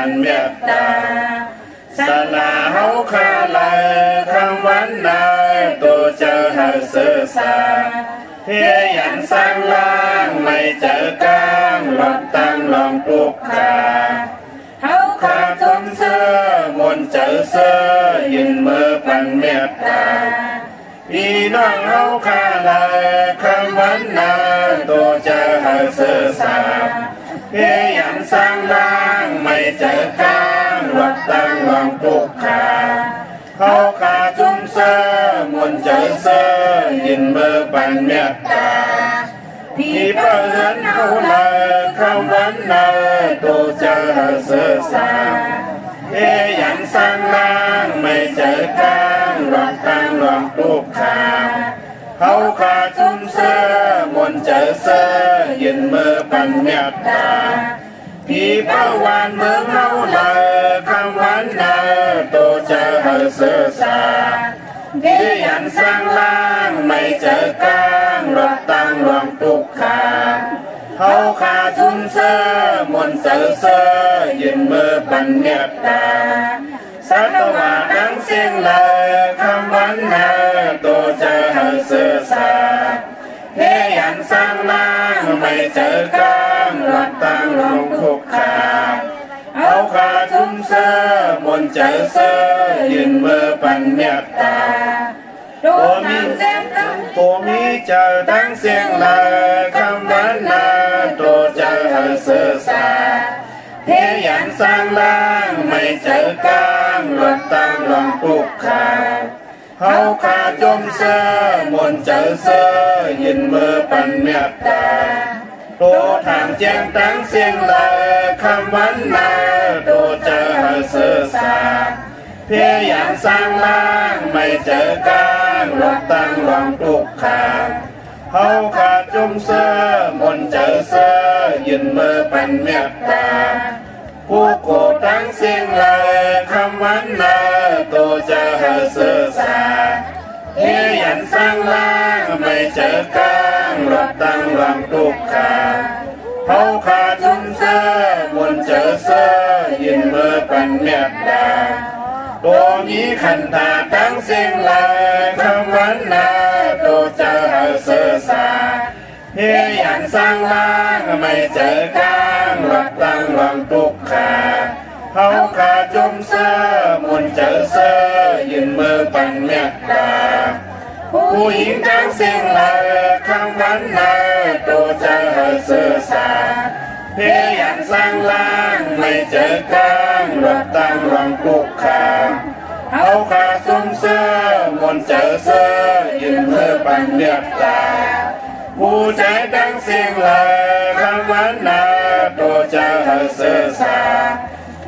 นเมตตาศาลาเฮาคาไลคำวันนายตัวเจอหาเสือสาเฮียยันสร้างล่างไม่เจอกลางหลอดตั้งลองปลุกขาเฮาขาจมเสื้อมนเจอเสื้อยืนมือปันเมตตาพี่น้องเฮาคาไลคำวันนายตัวเจอหาเสือสาเฮียยันสร้างล่างไม่เจอกลางหลอดตั้งลองปลุกขาเฮาขาจุ่มเสื้อมนเจอเสื้อยินเมื่อปันเมตตาพี่เพื่อนเฮาเลยคำวันนาตัวเจอเสื้อสาเฮียยันสร้างล่างไม่เจอกลางหลอดตั้งลองปลุกขาเฮาขาจุ่มเสื้อมนเจอเสื้อยินเมื่อปันเมตตาพี่เป้าวานเมืองเฮาเลยคำวันนาตัวเจอเสื้อสาเฮียยันสร้างล่างไม่เจอกลางหลอดตั้งลองปลุกขาเฮาขาจุ่มเสื้อมนเจอเสื้อยินเมื่อปันเมตตาสัตวาดังเสียงเลยคำวันนาตัวเจอเสื้อสาเฮียยันสร้างล่างไม่เจอกลางหลอดตั้งลองปลุกขาเฮาขาจุ่มเสื้อมนเจอเสื้อยินเมื่อปันเมตตาตัวมีเจอดังเสียงเลยคำวันนาตัวเจอเสื้อสาเฮียยันสร้างล่างไม่เจอกลางหลอดตั้งลองปลุกขาเฮาขาจุ่มเสื้อมนเจอเสื้อยินเมื่อปันเมตตาตัวถามแจ้งตั้งเสียงเลยคำวันนาตัวเจอเสื้อสาเพียงอย่างสร้างล่างไม่เจอกลางหลอดตั้งลองปลุกขาเฮาขาจุ่มเสื้อมนเจอเสื้อยินเมื่อปันเมตตาผู้โกตั้งเสียงเลยคำวันนาตัวเจอเสื้อสาเฮียยันสร้างล่างไม่เจอกลางหลอดตั้งลองปลุกขาเฮาขาจุ่มเสื้อมนเจอเสื้อยินเมื่อปันเมตตาตัวมีขันตาตั้งเสียงเลยคำวันนาตัวเจอเสื้อสาเฮียยันสร้างล่างไม่เจอกลางหลอดตั้งลองปลุกขาเฮาขาจุ่มเสื้อมนเจอเสื้อยินเมื่อปันเมตตาผู้หญิงตั้งเสียงเลยคำวันนาตัวเจอเสื้อสาเฮียยันสร้างล่างไม่เจอกลางหลอดตั้งลองปลุกขาเฮาขาจุ่มเสื้อมนเจอเสื้อยินเมื่อปันเมตตาผู้ใจตั้งเสียงเลยคำวันนาตัวเจอเสื้อสา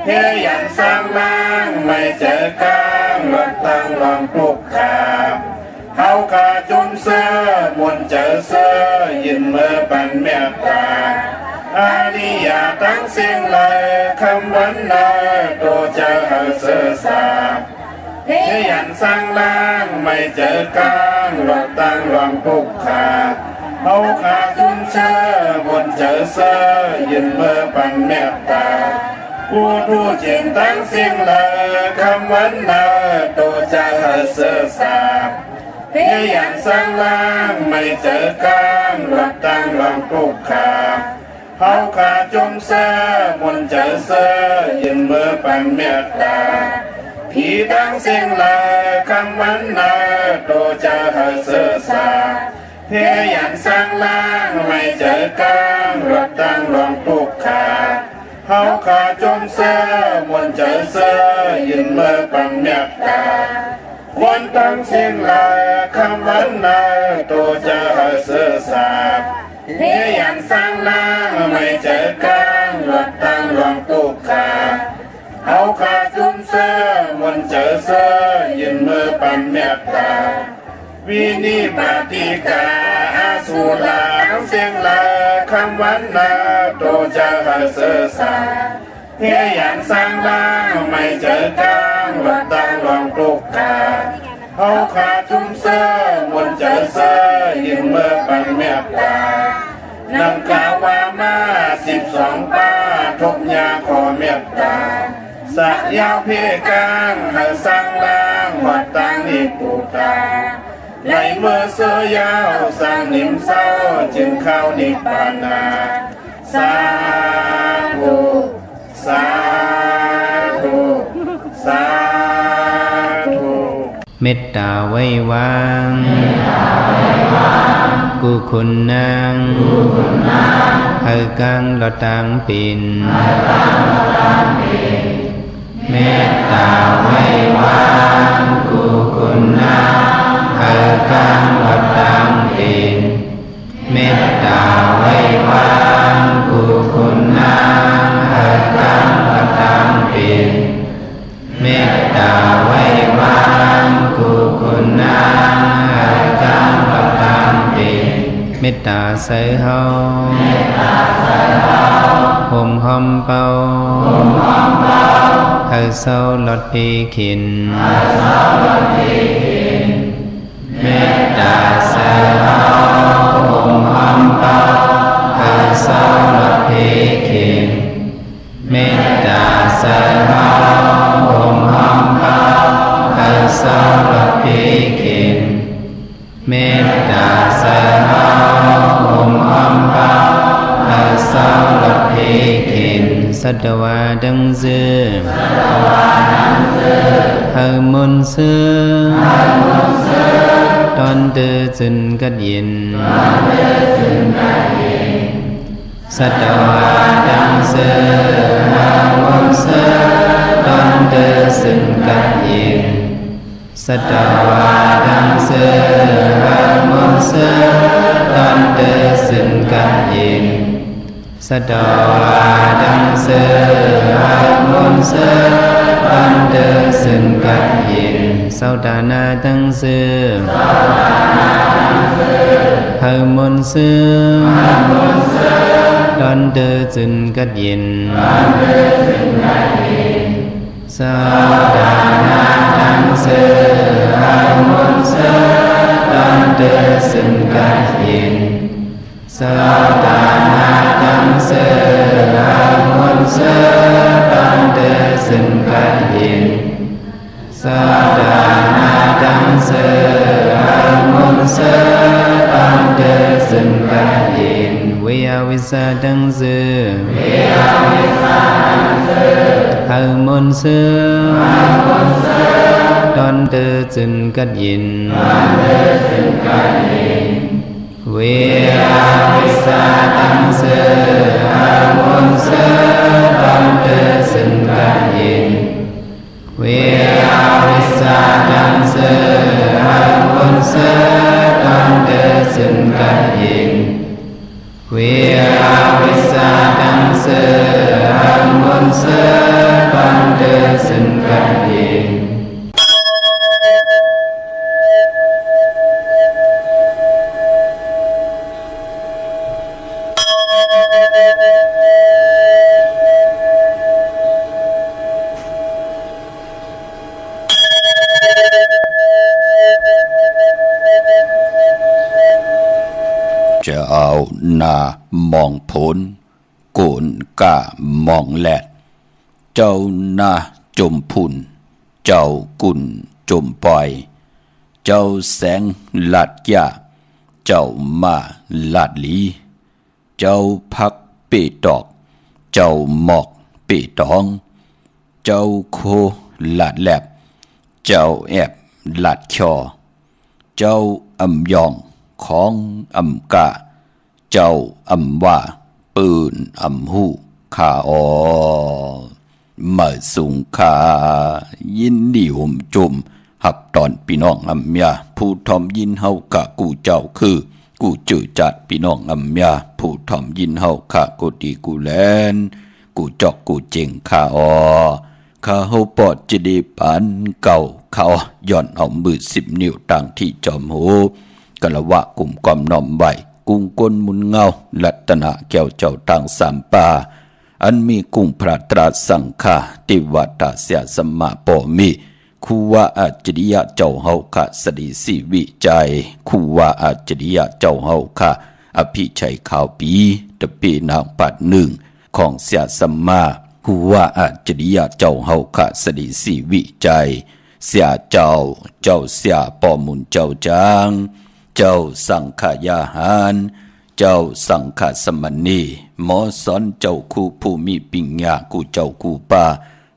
เฮียยันสร้างล่างไม่เจอกลางหลอดตั้งลองปลุกขาเฮาขาจุ่มเสื้อมนเจอเสื้อยินเมื่อปันเมตตาอาริยาตั้งเสียงเลยคำวันนาตัวเจอเสื้อสาเฮียยันสร้างล่างไม่เจอกลางหลอดตั้งลองปลุกขาเฮาขาจุ่มเสื้อมนเจอเสื้อยินเมื่อปันเมตตาผู้จิตตั้งเสียงเลยคำวันนาตัวเจอเสื้อสาเฮียยันสร้างล่างไม่เจอกลางหลอดตั้งลองปลุกขาเฮาขาจุ่มเสื้อมนเจอเสื้อยินเมื่อปันเมตตาพี่ตั้งเสียงเลยคำวันนาตัวเจอเสื้อสาเฮียยันสร้างล่างไม่เจอกลางหลอดตั้งลองปลุกขาเฮาขาจุ่มเสื้อมนเจอเสื้อยินเมื่อปันเมตตาคนตั้งเสียงเลยคำวันนาตัวเจอเสื้อสาเฮียยันสร้างล่างไม่เจอกลางหลอดตั้งลองปลุกขาเฮาขาจุ่มเสื้อมนเจอเสื้อยินเมื่อปันเมตตาวินิมาติกาอาสุลาตั้งเสียงเลยคำวันนาตัวเจอเสื้อสาเฮียยันสร้างล่างไม่เจอกลางหลอดตั้งลองปลุกขาเฮาขาจุ่มเสื้อมนเจอเสื้อยินเมื่อปันเมตตานังกล่าวว่ามา12 ป้า ทุกยาขอเมตตาสักยาวพี่กลางให้สร้างล่างวัดตั้งนิปูตาในเมื่อเสือยาวสร้างนิมเศร้าจึงเข้านิพพานาสาธุสาธุสาธุเมตตาไว้วางกุคุณนางเฮกังละตังปินเมตตาไว้วางกุคุณนางเฮกังละตังปินเมตตาไว้วางกุคุณนางเฮกังละตังปินเมตตาไว้วางกุคุณนางเฮกังละตังปินเมตตาใส่เฮาห่มหอมเป่าเฮาเศร้าลดพีขินเมตตาใส่เฮาห่มหอมเป่าเฮาเศร้าลดพีขินเมตตาใส่เฮาห่มหอมเป่าเฮาเศร้าลดพีขินเมตตาใส่เฮาห่มหอมเป่าเฮาเศร้าลดพีขินสัตวาดังเสือเฮามนเสือตอนเดือจึนกัดยินสัตวาดังเสือเฮามนเสือตอนเดือจึนกัดยินสัตวาดังเสือเฮามนเสือตอนเดือจึนกัดยินสัตวาดังเสือเฮามนเสือตอนเดือจึนกัดยินเสาดานาดังเสือเฮามนเสือตอนเดือจึนกัดยินเสาดานาดังเสือเฮามนเสือตอนเดือจึนกัดยินเสาดานาดังเสือเฮามนเสือตอนเดือจึนกัดยินเสาดานาดังเสือเฮามนเสือตอนเดือจึนกัดยินวิยาวิสาดังเสือเฮามนเสือตอนเดือจึนกัดยินเวียวิสาดังเสือเฮามนเสือตอนเดือจึนกัดยินเวียวิสาดังเสือเฮามนเสือตอนเดือจึนกัดยินเวียวิสาดังเสือเฮามนเสือตอนเดือจึนกัดยินจะเอาหน้ามองผลโกนกะมองแลดเจ้าหน้าจมพุ่นเจ้ากุ่นจมปล่อยเจ้าแสงลาดยาเจ้ามาลาดลีเจ้าพักเปตอกเจ้าหมอกเปตองเจ้าโคลาดแลบเจ้าแอบลาดคอเจ้าอำยองของอำกะเจ้าอำว่าปืนอำหูข้ามาสุงคายินดีห่มจุมหับตอนพี่น้องอำยาผู้ทอมยินเฮากะกูเจ้าคือกูจือจัดพี่น้องอำยาผู้ทอมยินเฮากะกูดีกูแลนกูจอกกูเจงข้าข้าเฮาปอดจะดีปานเก่าเขาย่อนเอามือ10 นิ้วตั้งที่จอมหูกะละวะกลุ่มกอมน้อมไว้กุ้งก้นมุนเงาลัตนะแก้วเจ้าตั้ง3 ป่าอันมีกุ้งพระตราสังฆาติวัตเสียสมมาปอมีคูว่าอาจริยะเจ้าเฮาคะสดีสิวิจัยคูว่าอาจริยะเจ้าเฮาคะอภิชัยข่าวปีตะปีนางปัด1 ของเสียสัมมากูว่าอาจริยาเจ้าเฮาขะสดีสีวิจัยเสียเจ้าเสียปอมุนเจ้าจางเจ้าสังขยาหารเจ้าสังฆสมณีหมอสอนเจ้าคู่ผู้มีปิญญากูเจ้ากูป่า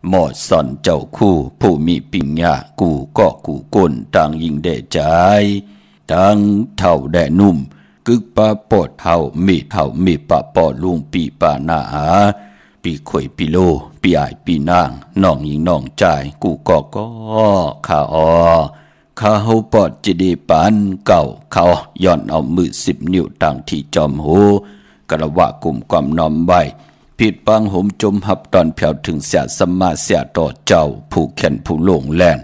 หมอสอนเจ้าคู่ผู้มีปิญญากูก็กูก้นต่างยิงได้ใจทั้งเท่าแด่นุ่มกึกปะปอดเท่ามีปะปอดลุงปีปานาหาปีข่อยปีโลปีอายปีนางน้องยิงน้องใจกูก็ข้าข้าเฮาปอดจะดีปานเก่าเขาย้อนเอามือ10 นิ้วต่างที่จอมหูกระวะกลุ่มความน้อมไว้ผิดปังห่มจมหับตอนแผ่วถึงเสียสมมาเสียต่อเจ้าผู้แข็นผู้โลงแล่น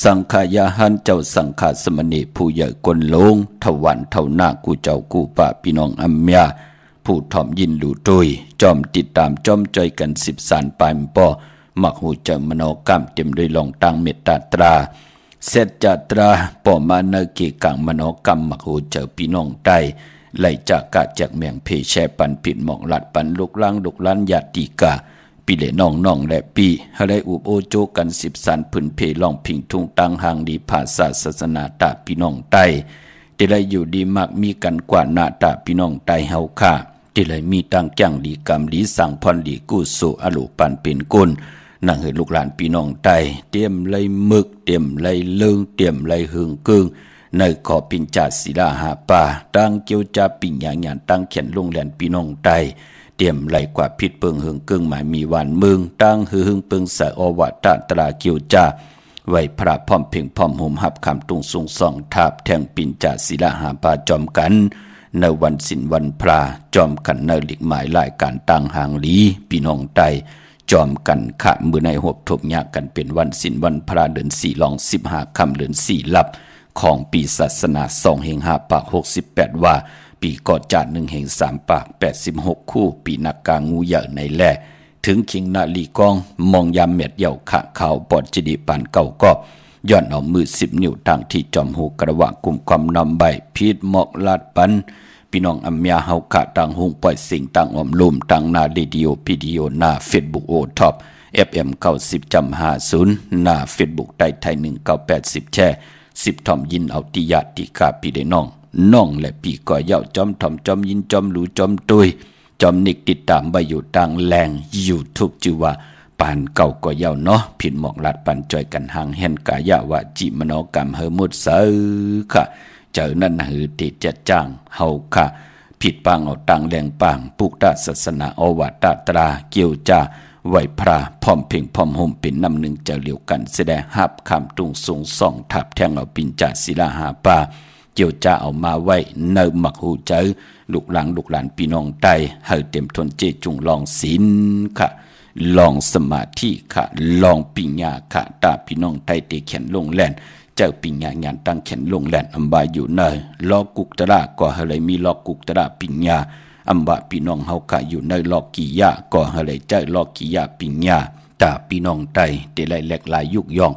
สังขายาหันเจ้าสังฆสมณีผู้ใหญ่กลลงทวันเท่าหน้ากูเจ้ากูป่าพี่น้องอัมยาผู้ถ่อมยินดูตุยจอมติดตามจอมใจกัน10 สารปลายปอมักหูเจมโนกรรมเต็มด้วยลองตั้งเมตตาตราเสร็จจัตราปอมาเนกีกังมโนกรรมมักหูเจอพี่น้องใต้ไหลจากกะจากเมียงเพแช่ปันผิดหมอกหลัดปันลุกล้างลุกล้านญาติกาปีเลน้องและปีให้ได้อุบโอโจกัน10 สารพื้นเพลองพิงทุ่งตังหางดีภาษาศาสนาตาพี่น้องใต้ที่ได้อยู่ดีมากมีกันกว่าหน้าตาพี่น้องใต้เฮาค่ะที่ได้มีตั้งจังดีกรรมดีสั่งพรดีกู้สู่อลุปันเป็นกุลนั่งให้ลูกหลานพี่น้องใต้เตรียมไหลมึกเตรียมไหลเลิงเตรียมไหลหึงกึ่งในขอปิญจาศิลาหาป่าตั้งเกี่ยวจาปิญญาญาณตั้งเขียนลงแหลนพี่น้องใต้เตรียมไหลกว่าพิษเปิงหึงกึ่งหมายมีวันมึงตั้งหึงเปิงสะอวตตราเกี่ยวจาไว้พระพร้อมเพ่งพร้อมห่มหับคำตุงสูงส่องทาบแทงปิญจาศิลาหาป่าจอมกันในวันศิลวันพระจอมกันในหลีกหมายหลายการตั้งหางลีพี่น้องใต้จอมกันขะมือในหบทบยากกันเป็นวันศิลวันพระเดือน4ลอง15 ค่ำเดือน4ลับของปีศาสนา2แห่ง5 ปาก68ว่าปีกอดจาด1แห่ง3 ปาก86คู่ปีนักกางูใหญ่ในแลถึงคิงนาลีกองมองยามเม็ดเหย่าขะขาวปอดจิดีปานเก่าก็ย้อนเอามือ10 นิ้วทางที่จอมหูกระวะกลุ่มความนำใบพีดหมอกลาดปันพี่น้องอัมยาเฮาขะต่างหุงปล่อยสิ่งต่างอมลุ่มต่างนาเรดิโอพิดีโอหน้า Facebook โอท็อป FM 90.50หน้า Facebook ใต้ไทย1980แช่10 ถ่อมยินเอาติยาติกาพี่ได้น้องและพี่ก็เย้าจอมถ่อมจอมยินจอมหลูจอมตุยจอมนิกติดตามไว้อยู่ต่างแรง YouTube ชื่อว่าปานเก่าก็เย้าเนาะผิดหมอกลัดปันจอยกันห่างแห่นกายะวาจิมโนกรรมเฮมุดเสอค่ะเจอนั่นหือติจะจ้างเฮาค่ะผิดปังเอาตังแรงปังปุกตาศาสนาอวตตราเกี่ยวจาไหวพระพร้อมเพ่งพร้อมห่มเป็นน้ำหนึ่งเจ้าเหลียวกันแสดงหับคำตุงสูงส่องทับแทงเอาปิญจาศิลาหาป่าเกี่ยวจาเอามาไว้เนิมมักหูเจอลูกหลานพี่น้องใต้เฮาเต็มทนเจจุงลองศีลค่ะลองสมาธิค่ะลองปิญญาค่ะตาพี่น้องใต้เตเขียนลงแล่นเจ้าปิญญางานตั้งเขียนลงแล่นอำบายอยู่เนยลอกุกตระก็เฮเลยมีลอกุกตระปิญญาอำบะพี่น้องเฮาค่ะอยู่ในลอกิยะก็เฮเลยเจ้าลอกิยะปิญญาตาพี่น้องใต้เตไลแหลกลายยุกย่อง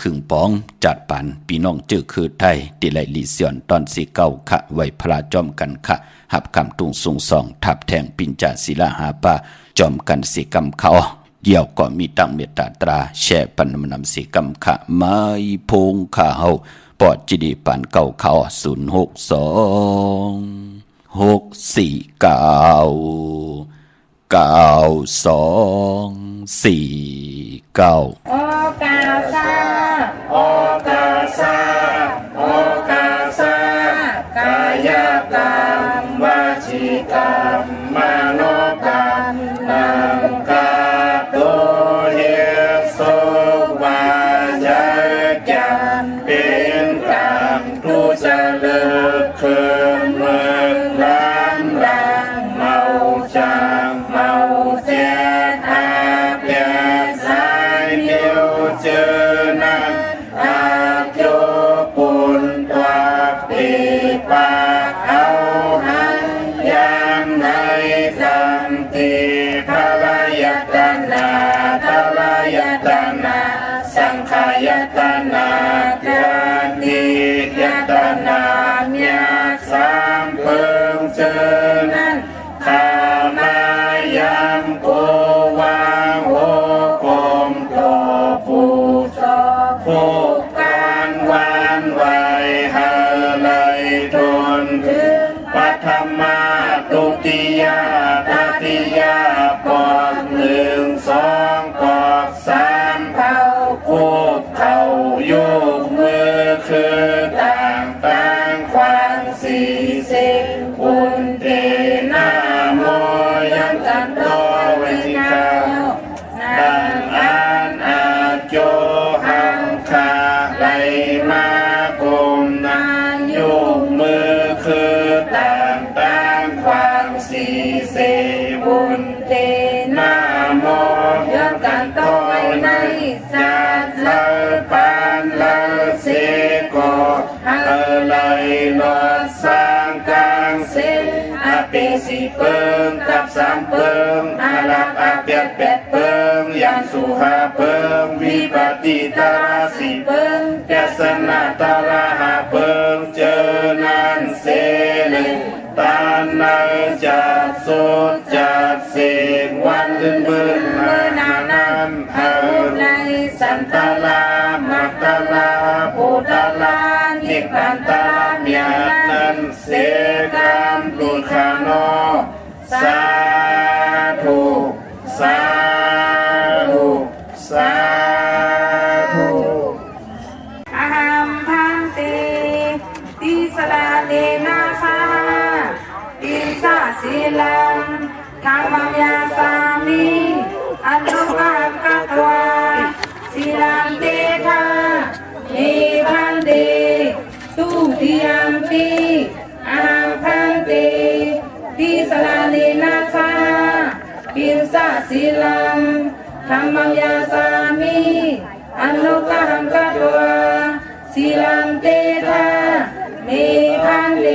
ครึ่งปองจัดปันพี่น้องเจอคือไทยเตไลลิเซียนตอนสีเก่าค่ะไว้พระจอมกันค่ะหับคำตุงสูงส่องทับแทงปิญจาศิลาหาป่าจอมกันสีกำเขาเดี่ยวก็มีตั้งเมตตาตราแช่ปันนำสีกำขะไม้พงขาเฮาปอดจิดีปันเก่าเขา062 649 โอกาซาโอกาซาโอกาซากายกรรมวจีกรรมมโนกรรมนังกาโตเยสุวาจจันเป็นกรรมทุจริตคืนเมืองล้านดังเมาจางเมาเจ็ดอาเปียสายเดียว ผูกการหวานไหวหาเลยทนถึงปัทมาตุติยาตติยาปอก1 2ปอก3เข้าคูบเข้ายุกมือคือต่างควาง4 10อุนเตนาโมยันตันโตเวทิกาดังอันอาโจหังคาไหลมากุมนานยุกมือคือต่างควาง4 10อุนเตนาโมยันตันโตในจัดเลปานเลเสโกเลยลอดสร้างกลางเสอเปสิเปิงกับ3เปิงอาลับอาเปียดเป็ดเปิงยังสุหาเปิงวิปติตาสิเปิงแกสนาตาลาหาเปิงเจอนันเสลตานาจัดสุดจัดเสกวันมืนเมื่อนานันเอาในสันตาลามัตตาลาภูตาลานิพพันตาลาเมียนันเสกามตุคาโนสาธุสาธุสาธุอะหัมพันเตติสลาเลนะสาติสาสีลังธรรมยาสามิอันโลกังกัตวาสีลังเตทาเนพันเตตุติยัมปิอะหัมพันเตติสลาเลนะสาติสาสีลังธรรมยาสามิอันโลกังกัตวาสีลังเตทาเนพันเต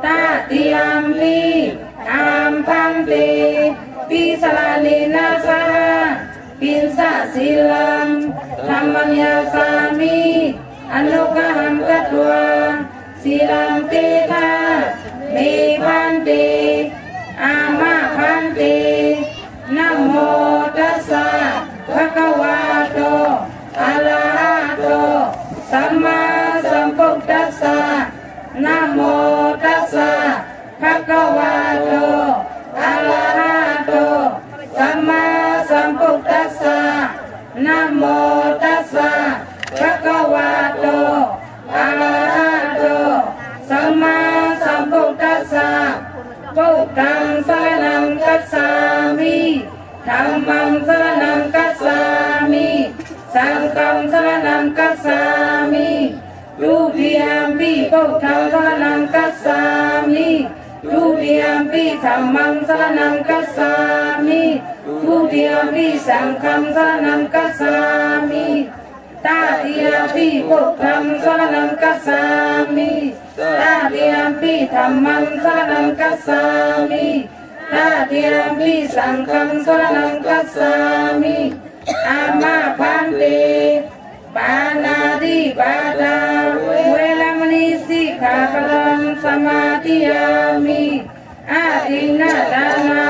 ตาติยัมปิอัมพันเตปิสลาเลนะสาปินสะสีลังธรรมัญญาสามิอนุกหังกัตวาสีลังเตทาเมพันเตอามาพันเตนะโมตัสสะภะคะวะโตอะระหะโตสัมมาสัมพุทธัสสะนะโมตัสสะภะคะวะโตอะระหะโตสัมมาสัมพุทธัสสะนะโมตัสสะภะคะวะโตอะระหะโตสัมมาสัมพุทธัสสะพุทธังสรณังคัจฉามิธัมมังสรณังคัจฉามิสังฆังสรณังคัจฉามิทุติยัมปิพุทธังสรณังคัจฉามิทุติยัมปิธัมมังสรณังคัจฉามิทุติยัมปิสังฆังสรณังคัจฉามิตาติยัมปิพุทธังสรณังคัจฉามิตาติยัมปิธัมมังสรณังคัจฉามิตาติยัมปิสังฆังสรณังคัจฉามิอามาพันเตปานาติปาตาเวรมณีสิกขาปะทังสมาธิยามิอาทินนาทานา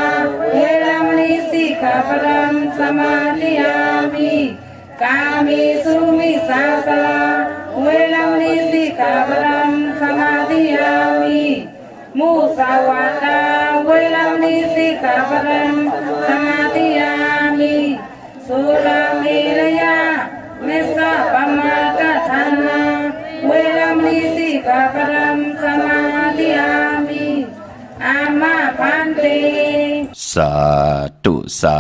เวรมณีสิกขาปะทังสมาธิยามิกามิสุมิสาสลาเวรมณีสิกขาปะทังสมาธิยามิมุสาวาทาเวรมณีสิกขาปะทังสมาธิยามิสุราเมรยาเมสะปะมาตทานาเวรมณีสิกขาปะทังสมาธิยามิอามาพันเตสาธุสา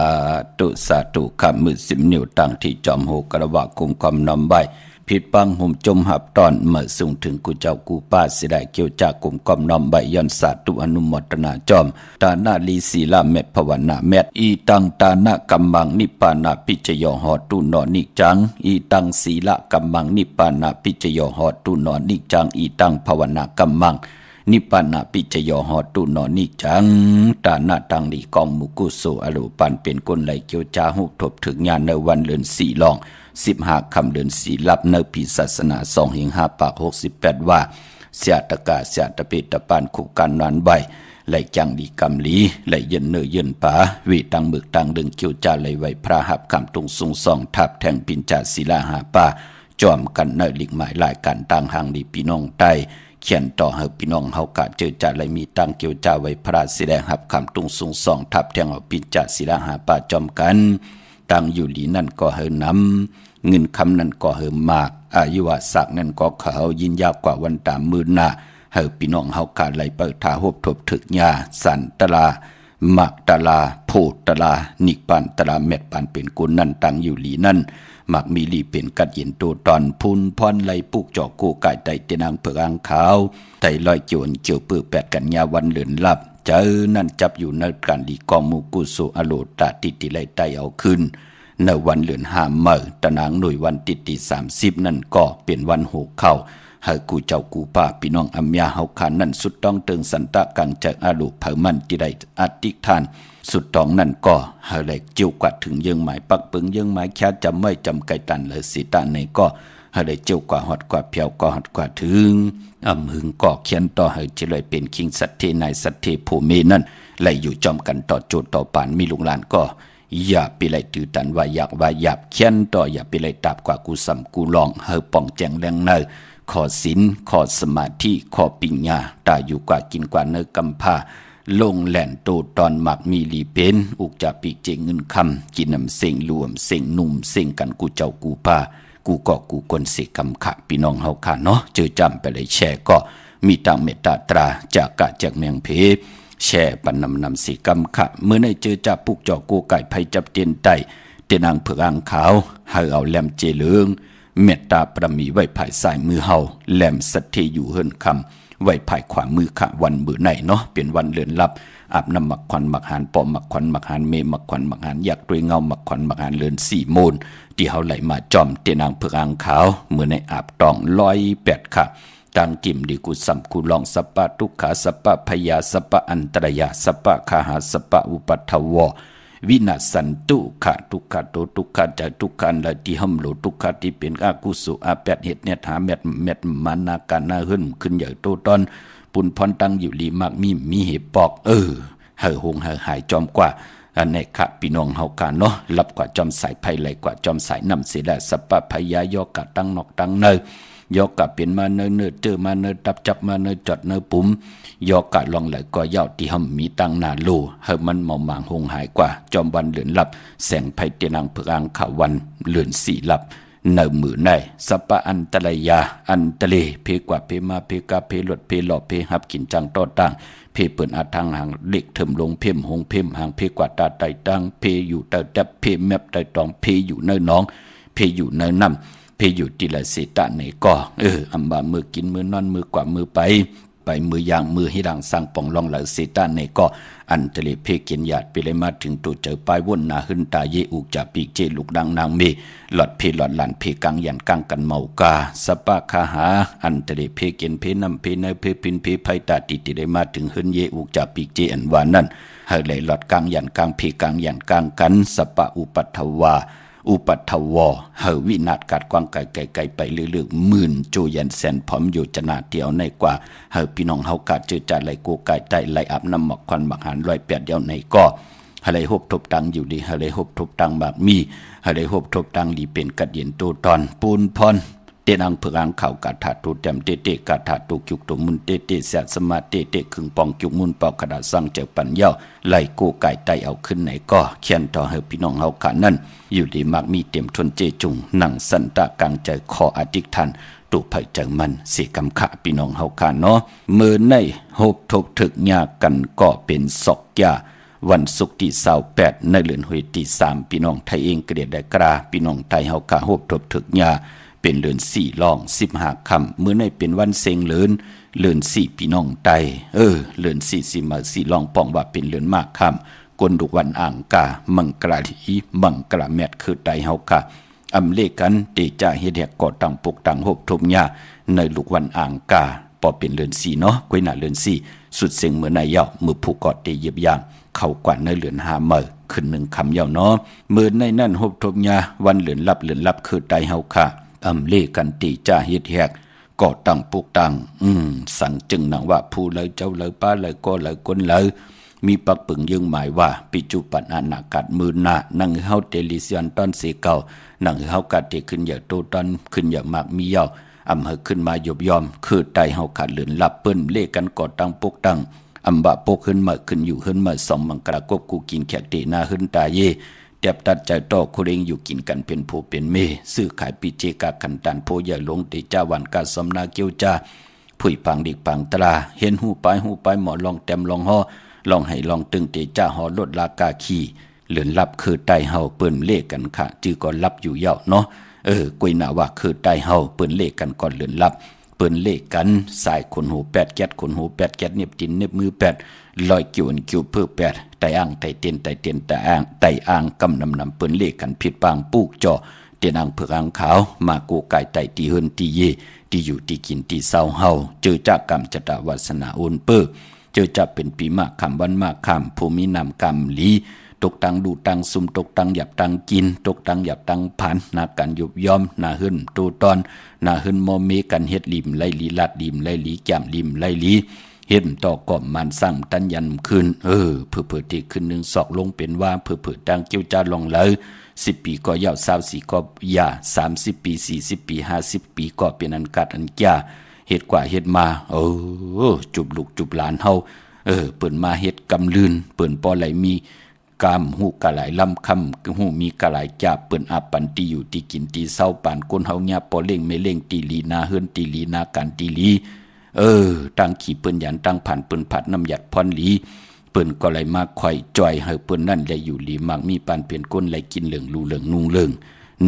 ธุสาธุคำมือ10 นิ้วตั้งที่จอมโหกระวะกุมความนำใบผิดปังหุ่มจมหับตอนเมื่อส่งถึงกูเจ้ากูป้าสิได้เกี่ยวจากกุมความนำใบยันสาธุอนุโมทนาจอมตานาลีศีลาเมตภาวนาเมตอีตังตานะกัมมังนิปปานาปิจโยหอตุนอนิจังอีตังศีละกัมมังนิปปานาปิจโยหอตุนอนิจังอีตังภาวนากัมมังนิปปานาปิจโยหอตุนอนิจังตานาตังลีกองมุกุโสอโลปันเป็นคนไหลเกี่ยวจาหุบทบถึงงานในวันเดือน4ลอง15 ค่ำเดือน4ลับในปีศาสนา2 หิง 5 ปาก68ว่าเสียตะกาเสียตะเปตะปานคู่กันนานใบไหลจังดีกำลีไหลเย็นเนยเย็นป่าวีตังมึกตังดึงเกี่ยวจาไหลไว้พระหับคำตุงสุงส่องทับแทงปินจาศิลาหาป่า จอมกันเนลิกหมายหลายการต่างหางดีพี่น้องใต้เขียนต่อให้พี่น้องเฮากะเจอจ่าไหลมีตั้งเกี่ยวจ่าไว้พระแสดงหับคำตุงสูง2ทับแทงเอาปิจ่าศิลาหาป่าจอมกันตั้งอยู่หลีนั่นก็เฮนำเงินคำนั่นก็เฮมากอายุวศักดิ์นั่นก็เขายินยาวกว่าวันตามมือหน้าเฮาพี่น้องเฮากะไหลเปิดทาหบทบถึกญาสันตลามักตลาโพตลานิกปันตลาเม็ดปันเป็นกุลนั่นตั้งอยู่หลีนั่นมักมีลีเป็นกัดเย็นตัวตอนพุนพรไหลปุกจอกโกไก่ไตเตนางเผือกอ่างขาวไตลอยโจนเจียวปื้อ8กันยาวันเลือนลับเจอนั่นจับอยู่ในการลีกองมูกุสุอโลตาติติไลไตเอาขึ้นในวันเลือน5เมื่อตะนางหน่วยวันติติ30นั่นก็เป็นวันโหเข้าให้กูเจ้ากูป้าพี่น้องอัมยาเฮาคานนั่นสุดต้องเติงสันตะกังจากอาลูเผามันที่ได้อธิษฐานสุดต้องนั่นก็ให้ไหลจิ้วกวัดถึงยังหมายปักปึงยังหมายแค่จำไม่จำไก่ตันเลยสิตาในก็ให้ไหลจิ้วกว่าหอดกว่าเพียวก็หอดกว่าถึงหึงก็เขียนต่อให้จะเลยเป็นคิงสัตเทนายสัตเทภูมินั่นไหลอยู่จอมกันต่อโจทย์ต่อปานมีลุงหลานก็อย่าไปไหลตือตันว่าอยากว่าหยาบเขียนต่ออย่าไปไหลตับกว่ากูสัมกูลองเฮาป่องแจงแรงเนอขอศีลขอสมาธิขอปิญญาตาอยู่กว่ากินกว่าเนื้อกำพาลงแหล่นโตตอนหมักมีลีเป็นอุกจะปีเจงเงินคำกินน้ำเสียงรวมเสียงนุ่มเสียงกันกูเจ้ากูป้ากูก็กูกนเสกคำขะพี่น้องเฮาค่ะเนาะเจอจำไปเลยแช่ก็มีตังเมตตาตราจากกะจากเมียงเพแช่ปันนำเสกคำขะเมื่อในเจอจับปุกจอกกูไก่ไผจับเตียนไตเตียนางเผือกอ่างขาวให้เอาแหลมเจเลืองเมตตาประมีไว้ภายซ้ายมือเฮาแหลมสัตเทอยู่เฮินคำไว้ภายขวามือขะวันมือไหนเนาะเป็นวันเลือนลับอาบน้ำหมักควันหมักหานปอมหมักควันหมักหานเมหมักควันหมักหานอยากด้วยเงาหมักควันหมักหานเลือน4 โมนที่เฮาไหลมาจอมเตนางเผือกอ่างขาวเมื่อในอาบตอง108ค่ะตังกิมดีกุสัมกุลองสัปปะทุกขาสัปปะพยาสัปปะอันตรยาสัปปะคาหาสัปปะอุปัฏฐววินาสันตุขะทุกขะโตทุกขะจะทุกขันละที่หำโลทุกขะที่เป็นอากุสุอาแปดเหตุเนี่ยหาเม็ดมานาการนาหึ่นขึ้นใหญ่โตตอนปุ่นพรตั้งอยู่ลีมากมีเหตุปอกเหหงหายจอมกว่าอันในขะพี่น้องเฮากันเนาะรับกว่าจอมสายไผ่ไหลกว่าจอมสายน้ำเสียได้สัปปะพยายกะตั้งนอกตั้งเนยยกกะเป็นมาเนเจอมาเนตับจับมาเนจอดเนปุ่มยกกะลองไหลก็ยาวที่หำมีตั้งนาโลเฮมันเมามางหงหายกว่าจอมวันเลือนลับแสงไผ่เตนางเผือกอ่างขาววันเลือน4 ลับเนมือในสัปปะอันตรยาอันตะเลเพกว่าเพมาเพกาเพหลดเพหล่อเพหับกินจังต่อต่างเพเปิ่นอาทางหางเล็กเถิมลงเพ่มหงเพ่มหางเพกว่าตาไตตั้งเพอยู่ตาแตบเพแมบไตตองเพอยู่เนน้องเพอยู่เนน้ำเพอยู่ติละเสตะในก็อัมบามือกินมือนอนมือกว่ามือไปมือย่างมือให้ดังสร้างป่องลองเหลาเสตะในก็อันตะเลเพเกียนหยาดไปเลยมาถึงตัวเจอปลายวนนาหึนตาเยอุกจะปีกเจลูกดังนางเมหลอดเพหลอดหลานเพกังยันกังกันเมากาสปะคาหาอันตะเลเพเกียนเพนำเพเนเพปินเพไพตาติติได้มาถึงหึนเยอุกจะปีกเจอันวานั่นให้ไหลหลอดกังยันกังเพกังยันกังกันสปะอุปัฏฐวาอุปัฏฐวอเฮวินาศกัดกว้างไกลไปเรื่อยๆหมื่นโจยันแสนพร้อมอยู่จนาเดียวในกว่าเฮพี่น้องเฮากาเจอจ่าไหลโกไก่ใต้ไหลอาบน้ำหมอกควันหมักหาน108เดียวในก็เฮไหลหบทบตังอยู่ดีเฮไหลหบทบตังแบบมีเฮไหลหบทบตังดีเป็นกัดเย็นโตตอนปูนพรเตนางเผือกอ่างข่าวกาถาตุจำเตกาถาตุจุกตุมุนเตแสสมาเตขึงปองจุกมุนปอกกระดาษสั่งเจอปัญญาไหลโกไก่ไตเอาขึ้นไหนก็เขียนต่อให้พี่น้องเฮาขานั่นอยู่ดีมากมีเต็มทนเจจุงหนังสันตะกลางใจขออธิษฐานตุไผจังมันเสกำขะพี่น้องเฮาขาเนาะมือในหบทบถึกยากันก็เป็นศอกยาวันศุกร์ที่28ในเดือนหวยที่3พี่น้องไทยเองกระเดียดได้กราพี่น้องไทยเฮากะหบทบถึกยาเป็นเดือน4ลอง15ค่ำมื้อในเป็นวันเสงเลือน4พี่น้องไตเลือน4สิมา4ลองป้องว่าเป็นเลือนมากค่ำกนดุวันอ่างกามังกราทีมังกราแมทคือไตเฮากะอำเลกันเตจ่าเฮ็ดแหกก่อตั้งปกตั้งหบทบยาในลูกวันอ่างกาพอเป็นเลือน4เนาะก้อยหน้าเลือน4สุดเสงมื้อในยาวมือผูกกอดเตเย็บย่างเข้ากว่าในเลือน5มื้อขึ้น1ค่ำยาวเนาะมื้อในนั้นหบทบยาวันเลือนลับคือไตเฮาค่ะอำเลกันตีจ่าเฮ็ดแหกก็ตั้งปลูกตั้งสั่งจึงหนังว่าผู้เลยเจ้าเลยป้าเลยก็เลยคนเลย มีปักปึงยังหมายว่าปิจุปันอนากัดมือหน้านังเฮาเตลิเซียนตอนเสเก่านังเฮากาเตขึ้นอย่าโตตอนขึ้นอย่ามากมีเยาอำเฮขึ้นมายบยอมคือไตเฮาขาดเหลือนลับเปิ้นเลกันก่อตั้งปกตั้งอำบะปกขึ้นมาขึ้นอยู่ขึ้นมาสองมังกรกบกูกินแขกเตนาขึ้นตาเยเตียบตัดใจต่อคุเรงอยู่กินกันเป็นผู้เป็นเมซื้อขายปีเจกาขันตันโพใหญ่ลงเตจาวันกาสมนาเกียวจาผุยปังดิกปังตราเห็นหูไปหมอลองเต็มลองห่อลองให้ลองตึงเตจ้าหอลดลากาขี่เหลือนลับคือไตเฮาเปิ้นเลขกันค่ะจื้อก็ลับอยู่เยาเนาะกุยหน้าว่าคือไตเฮาเปิ้นเลขกันก่อนเหลือนลับเปิ้นเลขกันสายคนหู8แก๊สคนหู8แก๊สเน็บตินเน็บมือ8ลอยกิ่วอันกิ่วเพื่อ8ไตอ่างไตเตียนไตอ่างกำนำเปิ้นเลขกันผิดปางปูกจ่อเตียนอ่างเผือกอ่างขาวมากูไก่ไตตีเฮินตีเยที่อยู่ที่กินที่เศร้าเฮาเจอจากกรรมจตวาสนาโอนเปอเจอจะเป็นปีมากคำวันมากคำภูมินำกรรมลีตกตังดูตังซุ่มตกตังหยับตังกินตกตังหยับตังผันนาการยุบย่อมนาหึ่นตูตอนนาหึ่นโมเมกันเฮ็ดลิมไลลีลัดลิมไลลีแก้มลิมไลลีเฮ็ดต่อก่อมมันสั่งตันยันคืนเผื่อที่ขึ้น1ศอกลงเป็นว่าเผื่อตังเกี่ยวจาลงเลย10 ปีก็ยาว24ก็ยา30 ปี40 ปี50 ปีก็เป็นอันกัดอันแก่เฮ็ดกว่าเฮ็ดมาจุบลูกจุบหลานเฮาเปิ้นมาเฮ็ดกำลืนเปิ้นปอไหลมีกามหูกะหลายลำคำหูมีกะหลายจาเปิ้นอาปันตีอยู่ตีกินตีเศร้าปานคนเฮาญาปอเล่งไม่เล่งตีลีนาเฮือนตีลีนาการตีลีตั้งขี่เปิ้นหยันตั้งผ่านเปิ้นผัดน้ำหยัดพรลีเปิ้นก็เลยมาข่อยจ่อยให้เปิ้นนั่นได้อยู่ลีมักมีปานเปลี่ยนก้นไหลกินเหลืองลูเหลืองนุ่งเหลือง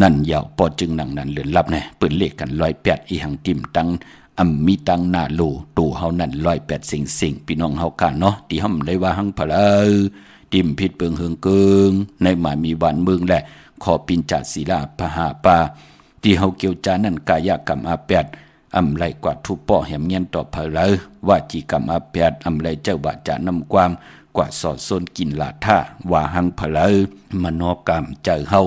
นั่นยาวปอจึงหนังนั้นเลือนลับแน่เปิ้นเลขกัน108อีหังติ่มตั้งมีตังหน้าโลตู่เฮานั่น108สิงพี่น้องเฮากันเนาะที่ห้ำได้ว่าหังพะติ่มผิดเปิงเฮิงเกิงในหมายมีวันเมืองแหละขอปินจาศิลาพหาปาที่เฮาเกี่ยวจานั่นกายกรรมอาแปดไรกว่าทุปป้อแหมเงียนต่อเพลว่าจีกรรมอาแปดไรเจ้าบาจานำความกว่าสอดโซนกินลาท่าว่าหังเพลมโนกรรมเจอเฮา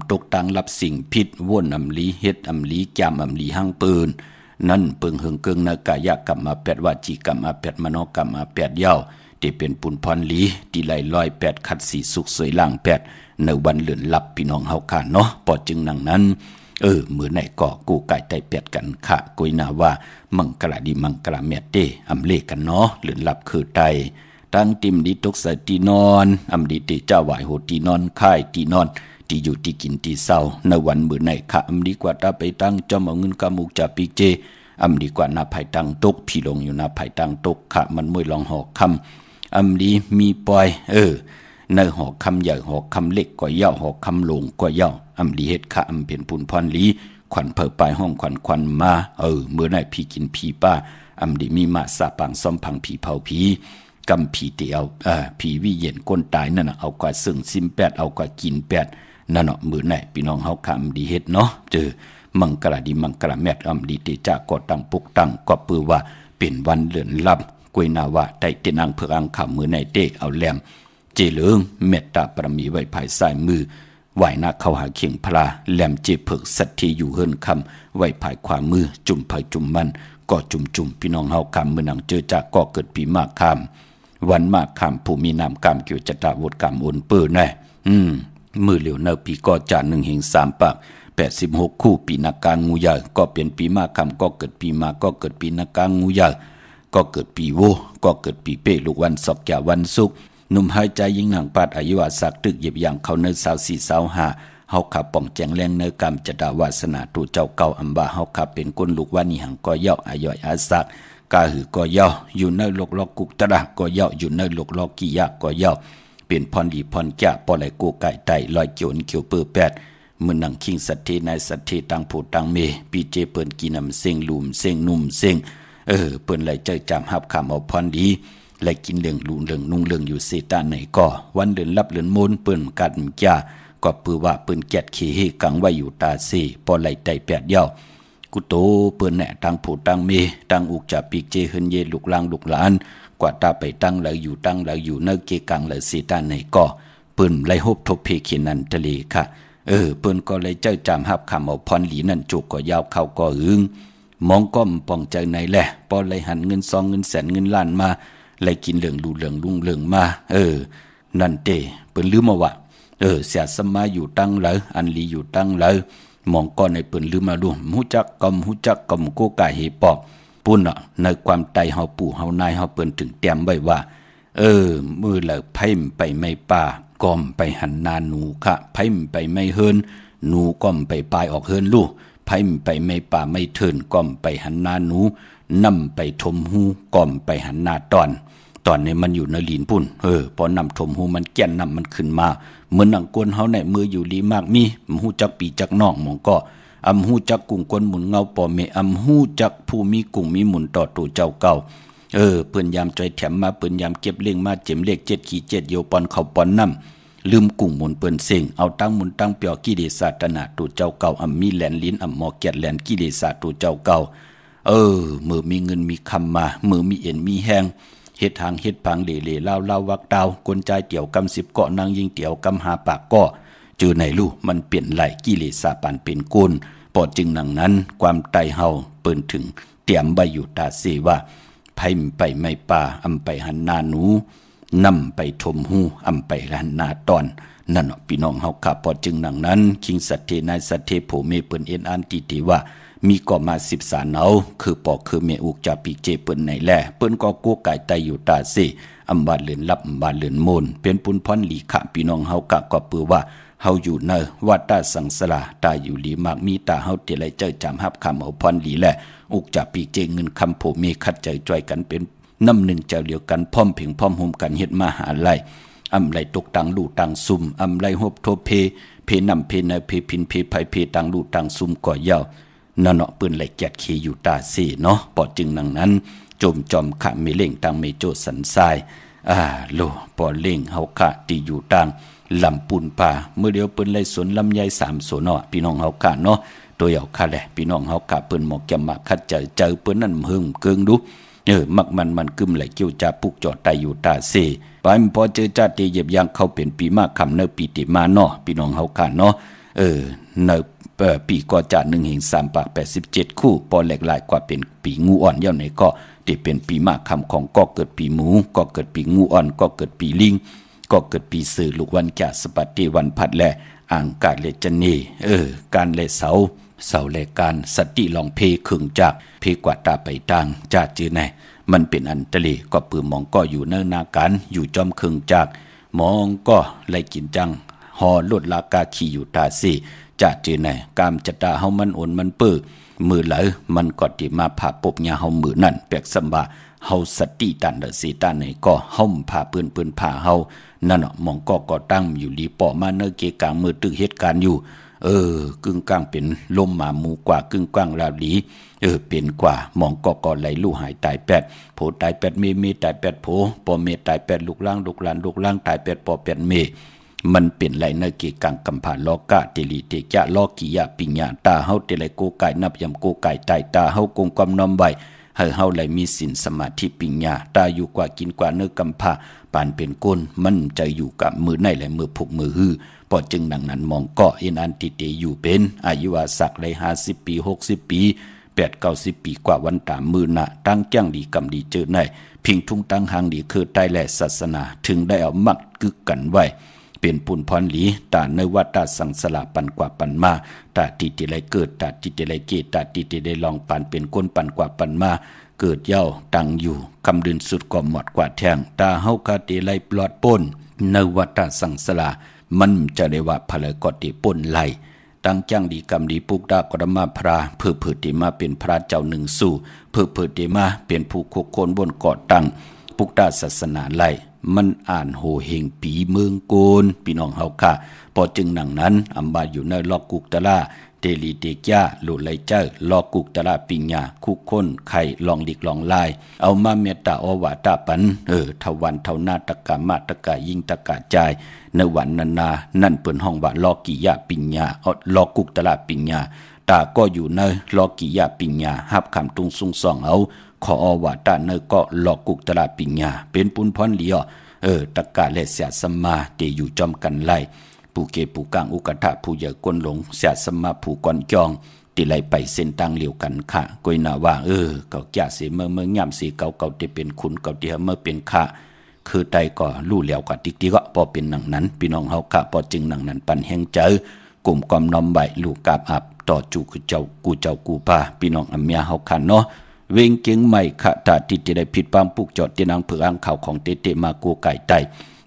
ตกตังรับสิ่งผิดวนลีเฮ็ดลีจามลีหังปืนนั่นเปิงเฮิงเกิงนากายกรรมอาแปดว่าจีกรรมอาแปดมโนกรรมอาแปดยาวที่เป็นปุนพรลีที่ไหล108ขัดสีสุขสวยล่าง8ในวันเหลือนลับพี่น้องเฮาค่ะเนาะปอจึงนังนั้นมื้อไหนก็กูไก่ไต8กันค่ะกุยนาว่ามังกะดีมังกะเมตเตเลกันเนาะเหลือนลับคือไตตั้งติมดีตกใส่ตีนอนดีเตเจ้าไหวโหตีนอนค่ายตีนอนที่อยู่ที่กินที่เศร้าในวันมื้อไหนค่ะดีกว่าตาไปตั้งจอมเอาเงินกะมุกจะปีเจดีกว่านาภัยตั้งตกพี่ลงอยู่นาภัยตั้งตกค่ะมันมวยลองหอกคำดีมีปอยในหอกคำใหญ่หอกคำเล็กก็เย่าหอกคำหลงก็เย่าดีเฮ็ดค่ะเป็นปุนพรลีขวัญเผอปลายห้องขวัญมาเมื่อไหนพี่กินพี่ป้าดีมีมาสาปังซ้อมพังผีเผาผีกำผีเตียวผีวิเย็นก้นตายนั่นเอากว่าซึ่งซิม8เอากว่ากิน8นั่นมื้อไหนพี่น้องเฮาค่ะดีเฮ็ดเนาะมังกะดีมังกะแมตดีเตจ้าก็ตั้งปุกตั้งก็ปือว่าเป็นวันเลื่อนลับกวยนาวะได้เตนังเพื่ออังขำมือในเตเอาแหลมเจเหลืองเมตตาปรมีไว้ภายซ้ายมือไหวหน้าเข้าหาเขียงพลาแหลมเจเพิกสัตทีอยู่เฮิรนคำไว้ภายขวามือจุ่มภายจุ่มมันก็จุ่มพี่น้องเฮาคำมือนังเจอจากก็เกิดปีมากคำวันมากคำผู้มีนามกรรมเกี่ยวจตาวดกรรมโอนเปื้อแน่มือเหลียวเนปีก็จาน1 เฮง 3 ปาก86คู่ปีนักการงูใหญ่ก็เป็นปีมากคำก็เกิดปีมาก็เกิดปีนักการงูใหญ่ก็เกิดปีโวก็เกิดปีเป้ลูกวันศอกแก่วันศุกร์หนุ่มหายใจยิ่งหนังปาดอายุอาศักตึกเหยียบอย่างเขาเนื้อ24-25เฮาขับป่องแจงแรงเนื้อกรรมจดาวาสนาตูเจ้าเก่าอัมบาเฮาขับเป็นก้นลูกว่านี่หังก็เย่าอาย่อยอาศักกาหือก็เย่าอยู่ในโลกลอกกุกตระก็เย่าอยู่ในโลกลอกกิยะก็เย่าเป็นพรดีพรแก่ปอไหลกูไก่ไตลอยเกี่ยวเกี่ยวเปื้อแปดมือนังคิงสัตทีในสัตทีตังผู้ตังเมปีเจเปิ้นกินำเซ็งลุมเซ็งนุ่มเซ็งเปิ้นไหลเจอจำหับคำเอาพรดีไหลกินเหลืองลุงเหลืองนุ่งเหลืองอยู่เสตาไหนก็วันเดือนรับเดือนมูลเปิ้นกัดจ้าก็ปือว่าเปิ้นแกดขี้เฮกังไว้อยู่ตาเสพอไหลไต8ยาวกุโตเปิ้นแหน่ตังผู้ตังเมตังอุกจะปีเจเฮินเยลูกลางลูกหลานกว่าตาไปตั้งไหลอยู่เนเกกังไหลเสตาไหนก็เปิ้นไหลฮบทบเพขีนันทะเลค่ะเปิ้นก็เลยเจ้าจำหับคำเอาพรหลีนั่นจุกก็ยาวเข้าก็หึงมองก้มป่องใจไหนแหละปอเลยหันเงิน2 เงินแสนเงินล้านมา ไล่กินเหลืองดูเหลืองลุงเหลืองมานั่นเตเปิ้นลืมมาว่าเสียสมาอยู่ตั้งเหลออันลีอยู่ตั้งเหลอมองก้อนในเปิ้นลืมมาดูฮู้จักกอมโกกะเฮปอกปุ่นน่ะในความใจเฮาปู่เฮานายเฮาเปิ้นถึงแต้มไว้ว่ามือเหลอไผมไปไม่ป่ากอมไปหันนาหนูค่ะไผมไปไม่เฮินหนูก้มไปปลายออกเฮินลูกไผมไปไม่ป่าไม่เทินก้มไปหันนาหนูนำไปทมหูก้มไปหันนาตอนนี้มันอยู่ในลีนปุ่นพอนำทมหูมันแก่นนำมันขึ้นมาเหมือนหนังกวนเฮาในมืออยู่ลีมากมีหูจักปีจักน้องมองก็อำหูจักกุ้งกวนหมุนเงาปอเมอำหูจักผู้มีกุ้งมีหมุนต่อตัวเจ้าเก่าเปิ้นยามใจแถมมาเปิ้นยามเก็บเล่งมาเจ็มเลข7-7โยปอนเขาปอนน้ำลืมกุ้งหมุนเปิ้นเซ็งเอาตั้งหมุนตั้งเปียวกิเลสาตนาตัวเจ้าเก่าอำมีแหลนลิ้นอำหมอแกดแหลนกิเลสาตัวเจ้าเก่ามือมีเงินมีคำมามือมีเอ็นมีแหงเฮ็ดทางเฮ็ดพังเล่ๆเล่าวักดาวกวนใจเตี่ยวกำ10เกาะนางยิงเตี่ยวกำหาปากก็จือไหนลูมันเปลี่ยนไหลกิเลสาปานเป็นกุลปอจึงหนังนั้นความไตเฮาเปิ้นถึงเตรียมใบอยู่ตาเสว่าไผมไปไม่ป่าอำไปหันนาหนูนำไปทมหูอำไปหันนาตอนนั่นพี่น้องเฮาค่ะปอจึงหนังนั้นคิงสัตเทนายสัตเทโผเมเปิ้นเอ็นอันติติว่ามีก็มา13เอาคือปอคือเมอุกจาปิเจเปิ้นไหนแลเปิ้นก็กู้ไก่ไตอยู่ตาเสอำบาดเลือนลับอำบาดเลือนโมนเป็นปุนพรหลีขะพี่น้องเฮากะก็ปือว่าเฮาอยู่เนวัดตาสังสลาตาอยู่ลีมากมีตาเฮาเตไลเจอจำฮับคำเอาพรหลีแลอุกจาปิเจเงินคำโผเมคัดใจจ่อยกันเป็นน้ำหนึ่งเจ้าเดียวกันพร้อมเพียงพร้อมโฮมกันเฮ็ดมาหาไลอำไลตกตังลู่ตังซุ่มอำไลฮบโทเพนำเพนเพพินเพไผเพตังลู่ตังซุ่มก่อยาวนั่นเนาะปืนไหลแกดเคอยู่ตาเสเนาะปอจึงนังนั้นโจมจอมขะเมเล่งตังเมโจสันทรายโลปอเล่งเฮาขะตีอยู่ตังลำปูนป่าเมื่อเดียวปืนไหลสวนลำไย3สวนเนาะพี่น้องเฮาขะเนาะตัวเหยาค่ะแหละพี่น้องเฮาขะปืนหมอกแกมมาคัดเจอปืนนั่นหึงเกิงดูมักมันกึมไหลเกี่ยวจาปุกจอดไตอยู่ตาเสไปพอเจอจัดเหยียบยางเข้าเป็นปีมากคำเนปีติมาเนาะพี่น้องเฮาขะเนาะเนปีก็จะ1/387คู่ปอแหลกหลายกว่าเป็นปีงูอ่อนเย่าไหนก็ที่เป็นปีมากคำของก็เกิดปีหมูก็เกิดปีงูอ่อนก็เกิดปีลิงก็เกิดปีเสือลูกวันจะสปัตติวันพัดแลอ่างกาเลจันนีการเลเสาแลการสติลองเพขึงจากเพกว่าตาไปตังจาจือไหนมันเป็นอันตรายก็ปือมองก็อยู่เนินนาการอยู่จอมขึงจากมองก็ไล่กินจังหอลดลากาขี่อยู่ตาสีจะจือไหนกามจะตาเฮามันโอนมันปื้อมือไหลมันก็ติมาผ่าปบยาเฮามือนั่นเปียกสำบาเฮาสติตันเดสีตันไหนก็เฮาผ่าปืนผ่าเฮานั่นมองก็ตั้งอยู่ลีปอมาเนเกกลางมือตึกเหตุการณ์อยู่กึ่งกลางเป็นลมหมาหมูกว่ากึ่งกลางลาหลีเป็นกว่ามองก็ไหลลู่หายตาย8โผตาย8เมตาย8โผปอเมตาย8ลูกล่างตาย8ปอ8เมมันเป็นไหลเนเกกังกำผ่านลอกะเตลีเตจะลอกิยะปิญญาตาเฮาเตไลโกไก่นับยำโกไก่ตายตาเฮากงความน้อมไว้ให้เฮาไหลมีศีลสมาธิปิญญาตาอยู่กว่ากินกว่าเนื้อกำผ่าปานเป็นก้นมันใจอยู่กับมือในและมือผุกมือฮือพอจึงดังนั้นมองก็เอ็นอันติเตอยู่เป็นอายุวาสักได้50 ปี60 ปี8-90 ปีกว่าวันตามมือหนะตั้งแจ้งดีกำดีเจอในพิงทุ่งตั้งหางดีคือใต้แหล่ศาสนาถึงได้เอามักกึกกันไว้เป็นปุนพรหลีตาในวัดตาสังสลาปันกว่าปันมาตาติติไลเกิดตาติติไลเกตตาติติได้ลองปันเป็นก้นปันกว่าปันมาเกิดเย้าตั้งอยู่คำดินสุดก็หมดกว่าแทงตาเฮาคาติไลปลอดป่นในวัดตาสังสลามันจะได้ว่าพลกติป่นไหลตั้งจังดีกรรมดีปุกดากรมาพระเพื่อเพื่อติมาเป็นพระเจ้าหนึ่งสู่เพื่อเพื่อติมาเป็นผู้คุกโคนบนเกาะตั้งปุกดาศาสนาไหลมันอ่านโหเฮงปีเมืองโกนพี่น้องเฮาค่ะพอจึงหนังนั้นอำบาอยู่ในลอกกุกตะลาเตลีเตจ้าโลไลเจ้าลอกกุกตะลาปิญญาคุกคนไข่ลองดิกลองลายเอามาเมตตาอวาตาปันทวันเท่านาตกะมาตกะยิ่งตกะใจในวันนานั่นเปิ้นห้องว่าลอกิยะปิญญาลอกุกตะลาปิญญาตาก็อยู่ในลอกิยะปิญญาฮับคำตุงซุงซ่องเอาขออวาตาเนก็ลอกุกตะลาปิญญาเป็นปุนพรเหลียตะกะและเสียสมาเตอยู่จอมกันไล่ผู้เกผู้กลางอุกทะผู้ใหญ่ก้นหลงเสียสมาผู้ก่อนจอง ติไลไปเส้นตังเหลียวกันค่ะก้อยหน้าว่าเก่าจ่าเสียเมื่อย่ำสีเก่าที่เป็นขุนเก่าที่เมื่อเป็นค่ะคือใดก็รู้แล้วก็ติ๊กก็พอเป็นหนังนั้นพี่น้องเฮาค่ะพอจึงหนังนั้นปันแห่งเจอกลุ่มความน้อมใบลูกกาบอับต่อจูคือเจ้ากูป่าพี่น้องอเมียเฮาค่ะเนาะเวงเก่งใหม่ค่ะตาที่จะได้ผิดปามปุกจอดที่นางเผืออ่างข่าวของเตมากูไก่ไต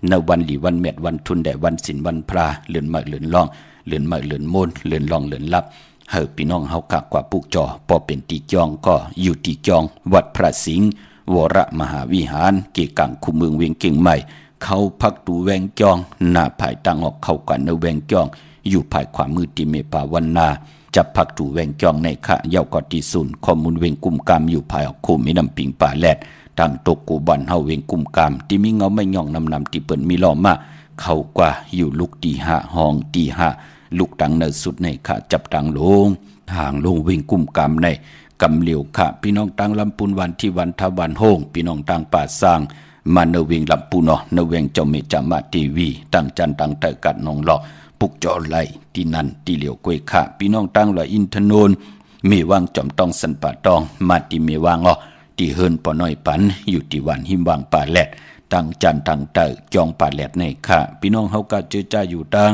ในวันหลีวันเม็ดวันทุนแด่วันศิลวันพระเลื่อนมาเลื่อนล่องเลื่อนมาเลื่อนโมนเลื่อนล่องเลื่อนลับเฮาพี่น้องเฮากะกว่าปุกจอพอเป็นตีจองก็อยู่ตีจองวัดพระสิงห์วรมหาวิหารเกกังคุเมืองเวียงเก่งใหม่เขาพักตูแวงจองหน้าภายตั้งออกเข้ากันในแวงจองอยู่ภายขวามือติเมปาวันนาจับพักตูแวงจองในขะเยาวกอติสุนข้อมูลเวงกุมกามอยู่ภายออกคูมีน้ำปิงป่าแลดทางตกกูบันเฮาเวงกุมกามที่มีเงาไม่ย่องนำที่เปิ้นมีล้อมาเข้ากว่าอยู่ลุกตีห้าห้องตีห้าลูกตังเนสุดในขะจับตังลงทางลงเวงกุมกามในกำเหลียวค่ะพี่น้องตังลำปูนวันที่วันทวันโฮงพี่น้องตังป่าสร้างมาเนเวงลำปูนเนเวงเจ้าเมจามาทีวีตังจันตังเตอกัดนองหลอกปุกจอไหลที่นั่นที่เหลียวกวยค่ะพี่น้องตังละอินทนนเมวางจอมตองสันป่าตองมาที่เมวางที่เฮินปอน้อยปันอยู่ที่วันหิมวางป่าแลดตังจันตังเตอจองป่าแลดในค่ะพี่น้องเฮาก็เจอจ้าอยู่ตัง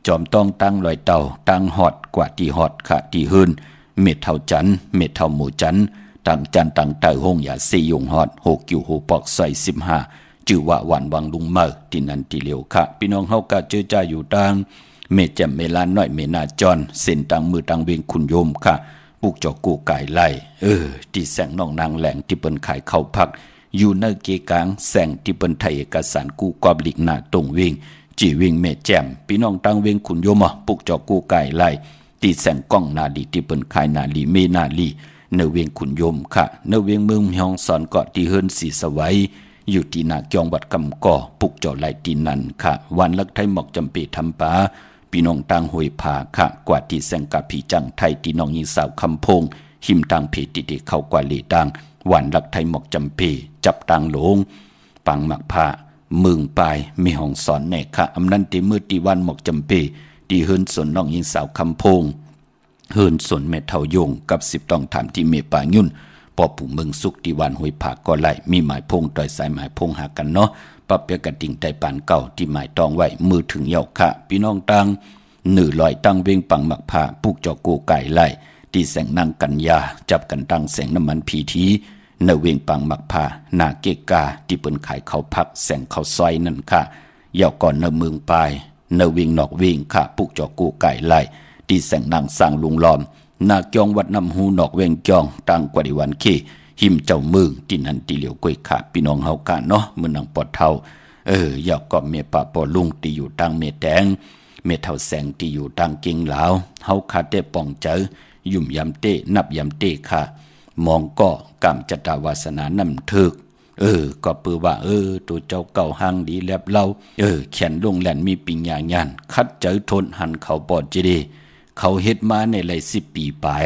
จอมต้องตังลอยเต่าตังหอดกว่าที่หอดค่ะที่เฮินเม็ดเท่าจันเม็ดเท่าหมูจันตังจันตังเตอห้องอย่าซียงหอดหกกิวหูปอกใส่15จื่อว่าวันวังลุงเมอที่นั่นที่เหลียวค่ะพี่น้องเฮาก็เจอจ้าอยู่ตังเมแจ่มเมลานน้อยเมนาจอนเส้นตังมือตังเวงคุณโยมค่ะปุกจอกูไก่ไล่ที่แสงน้องนางแหลงที่เปิ้นขายเข้าพักอยู่ในเกกางแสงที่เปิ้นไทยเอกสารกูกอบลิกหน้าตรงเวงจีเวงเมแจ่มพี่น้องตังเวงคุณโยมปุกจอกูไก่ไล่ที่แสงกล้องนาลีที่เปิ้นขายนาลีเมนาลีเนเวงขุนโยมค่ะเนเวงเมืองฮองสอนเกาะที่เฮิรนสีสวัยอยู่ที่นาจองวัดกำก่อปุกจอไหลที่นั่นค่ะวันลักไทยหมอกจำปีทำปาพี่น้องต่างหวยผาค่ะกว่าที่แสงกับผีจังไทยที่น้องยิงสาวคำพงหิมต่างเพติติเข้ากว่าเลต่างวันลักไทยหมอกจำปีจับต่างหลงปังหมักผ้าเมืองปลายมีห้องสอนแน่ค่ะอำนันติมือตีวันหมอกจำปีที่เฮิรนสนน้องยิงสาวคำพงเฮิรนสนแม่เท่ายงกับ10ต้องถามที่เมป่ายุ่นพอผู้เมืองสุกที่วันหวยผาก็ไล่มีหมายพงต่อยสายหมายพงหากันเนาะปรับเปียกระดิ่งไตปานเก่าที่หมายตองไว้มือถึงเยาค่ะพี่น้องตังหนือลอยตั้งเวงปังหมักผ้าปุกจอกูไก่ไล่ที่แสงนางกัญญาจับกันตั้งแสงน้ำมันพีทีเนเวงปังหมักผ้านาเกกาที่เปิ้นขายข้าวพักแสงข้าวซอยนั่นค่ะเยาก่อนเนเมืองปลายเนเวงนอกเวงค่ะปุกจอกูไก่ไล่ที่แสงนางสร้างลุงล้อมนาจองวัดน้ำหูนอกเวงจองตั้งกว่าดิวันเคหิมเจ้าเมืองที่นั่นที่เหลียวกวยขาพี่น้องเฮากันเนาะเมืองนางปอดเท่าอยากก็เมียป่าปอลุงที่อยู่ตั้งเมียแดงเมียเท่าแสงที่อยู่ตั้งเก่งหลาวเฮาขาดได้ป่องเจอยุ่มยำเต้นับยำเต้ค่ะมองก็กำจัตวาสนานำทึกก็ปือว่าตัวเจ้าเก่าห้างดีแลบเล่าเขียนลงแหลนมีปิญญาญาณคัดเจอทนหันเขาปอดจีดีเขาเฮ็ดมาในหลาย10 ปีปลาย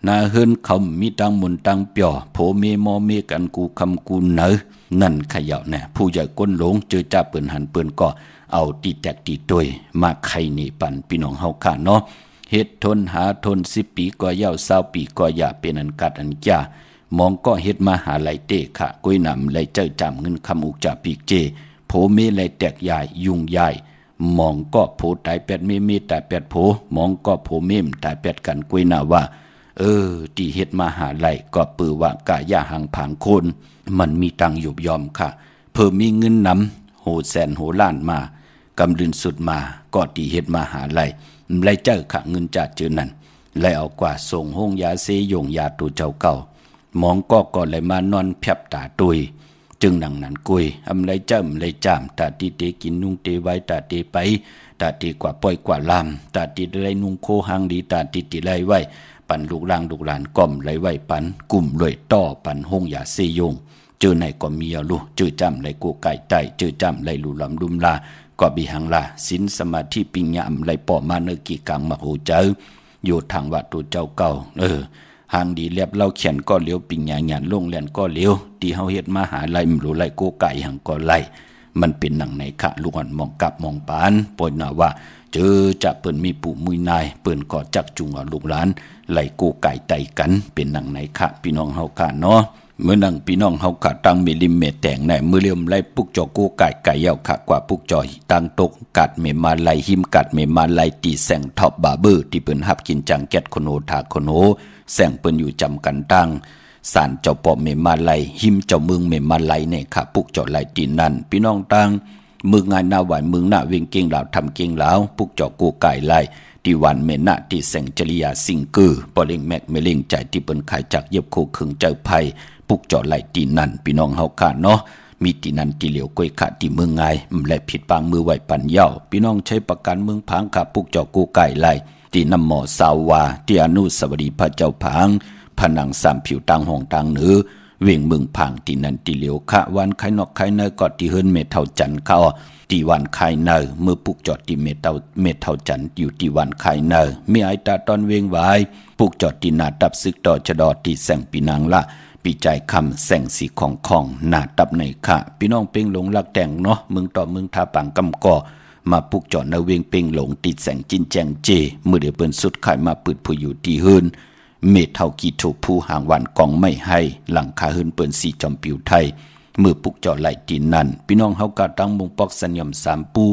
นาเฮินเขามีตังมุนตังเปียวโผเมมอเมกันกูคำกูเนอนั่นขย่าเนี่ยผู้ใหญ่ก้นหลงเจอจ้าเปิ้นหันเปิ้นก็เอาตีแตกตีตวยมาไข่นี่ปันพี่น้องเฮาค่ะเนาะเฮ็ดทนหาทน10 ปีก็ยาว20 ปีก็อย่าเป็นอันกัดอันจ้ามองก็เฮ็ดมาหาไหลเตะค่ะก้อยนำไหลเจ้าจำเงินคำอุกจ่าปีกเจโผเมไหลแตกใหญ่ยุ่งใหญ่มองก็โผตาย8 เมตาย8โผมองก็โผเมมตาย8กันก้อยน่าว่าที่เฮ็ดมาหาไหลก็ปือว่ากะย่าหังผางคนมันมีตังอยู่ยอมค่ะเพิ่มมีเงินนำโหแสนโหล้านมากำลืนสุดมาก็ที่เฮ็ดมาหาไหลไหลเจ้าค่ะเงินจากเจอนั่นไหลเอากว่าส่งห้องยาเสยงยาตัวเจ้าเก่ามองก็ไหลมานอนเพียบตาตุยจึงดังนั้นกุยอำไหลเจ้าไหลจามตาที่เตกินนุ่งเตไว้ตาเตไปตาที่กว่าปล่อยกว่าลามตาที่ไหลนุ่งโคหางดีตาที่ไหลไว้ปันลูกล่างลูกหลานก้อมไหลไว้ปันกลุ่มรวยต่อปันห้องยาเสยงเจอไหนก็มีเอาลูเจอจำไหลกูไก่ไตเจอจำไหลลูลำลุมลาก็บีหังลาศีลสมาธิปิญญามไหลปอมาเนกีกังมาโหเจออยู่ทางวัดตัวเจ้าเก่าหางดีเรียบเล่าเขียนก็เลี้ยวปิญญาญาณลงแลนก็เลี้ยวที่เฮาเฮ็ดมาหาไหลมรู้ไหลกูไก่หังก็ไหล มันเป็นหนังในคะลูกอ่อนมองกับมองปานปอยนาว่าเจอจะเปิ้นมีปู่มุยนายเปิ้นก็จักจุงเอาลูกหลานไหลกูไก่ไตกันเป็นหนังในคะพี่น้องเฮากะเนาะเมื่อนังพี่น้องเฮากะตั้งเมลิมเมแต่งในมือเลี่ยมไล่ปุกจอกูไก่ยาวขะกว่าปุกจอตั้งตกกัดเมมาไลหิมกัดเมมาไลตีแสงท็อปบาเบอร์ที่เปิ้นฮับกินจังแก๊ดคนโหทาคนโหแสงเปิ้นอยู่จำกันตั้งสารเจ้าปอเมมาไลหิมเจ้าเมืองเมมาไลเนี่ยค่ะปุกจอไลตีนั่นพี่น้องตั้งมืองานนาไหวมืองหน้าเวียงเก่งเหล่าทำเก่งเหล่าปุกจอกูไก่ไลที่วันเมนะที่แสงจริยาสิงกือปอเล็งแมกเมเล็งใจที่เปิ้นขายจากเย็บโคคึงเจ้าไผ่ปุกจอไหลตีนั่นพี่น้องเฮาค่ะเนาะมีตีนันตีเหลียวกวยขะที่เมืองไงและผิดปางมือไหวปันเย้าพี่น้องใช้ประกันเมืองพังค่ะปุกจอกูไก่ไหลที่นำหมอสาววาที่อนุสาวรีย์พระเจ้าพังผนังสามผิวต่างห้องต่างเหนือเวียงเมืองพังตีนันตีเหลียวขะวันไข่นอกไข่เนยก็ที่เฮิรนเมเท่าจันเข้าที่วันไข่เนยเมื่อปุกจอที่เมเท่าจันอยู่ที่วันไข่เนยมีไอตาตอนเวียงไว้ปุกจอที่นาตับซึกต่อชะดอที่แสงปีนางละปีใจคำแสงสีของหน้าตับในค่ะพี่น้องเป่งหลงลักแต่งเนาะมึงต่อมึงทาปังกำก่อมาปุกจอดในเวียงเป่งหลงติดแสงจินแจงเจมือเดือเปิ้นสุดขายมาปืดผู้อยู่ที่เฮินเมเท่ากีถูกผู้ห่างวันกองไม่ให้หลังคาเฮินเปิ้นสีจอมปิวไทยมือปุกจอดไหลตีนนั่นพี่น้องเฮากะตั้งมุงปอกสัญญมสามปู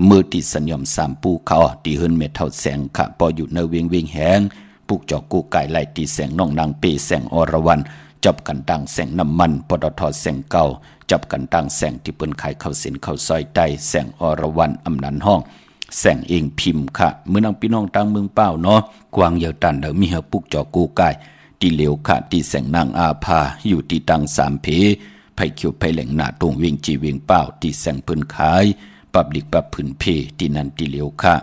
มือติดสัญญมสามปูเขาตีเฮินเมเท่าแสงค่ะพออยู่ในเวียงแหงปุกจอกูไก่ไหลตีแสงน้องนางเปแสงอรวรรณจับกันตั้งแสงน้ำมันปตท.แสงเก่าจับกันตั้งแสงที่เปิ้นขายข้าวเส้นข้าวซอยไตแสงอรวรรณอำนันห้องแสงเองพิมพ์ค่ะเมื่อนางพี่น้องตั้งเมืองเป้าเนาะกวางเยาตันเดมีเฮปุกจอกูไก่ที่เหลียวค่ะที่แสงนางอาภาอยู่ที่ตั้งสามเพไผ่เขียวไผ่แหล่งหน้าตรงเวียงจีเวียงเป้าที่แสงเปิ้นขายปับลิกปับพื้นเพที่นั่นที่เหลียวค่ะ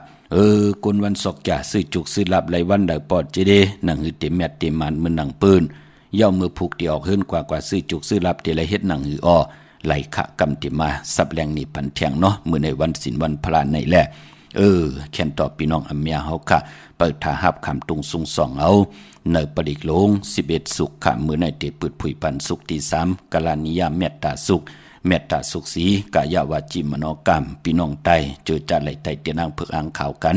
กนวันศอกจ่าซื้อจุกซื้อลับไหลวันได้ปอดเจเดหนังหือเต็มแมตเต็มมันเหมือนหนังปืนย่อมือผูกที่ออกเฮิรนกว่าซื้อจุกซื้อลับเตละเฮ็ดหนังหืออ้อไหลขะกำติมาสับแรงนี่ปันเทียงเนาะมื้อในวันศีลวันพระในแลแค่นต่อพี่น้องอำเมียเฮาค่ะเปิดท่าฮับคำตุงสุง2เอาในปดิกหลง11สุขค่ะมื้อในเตปืดผุยปันสุขที่3กาลานิยามเมตตาสุขเมตตาสุขสีกายาวาจิมโนกรรมพี่น้องใต้เจอจัดไหลไตเตียนางเพิกอ่างขาวกัน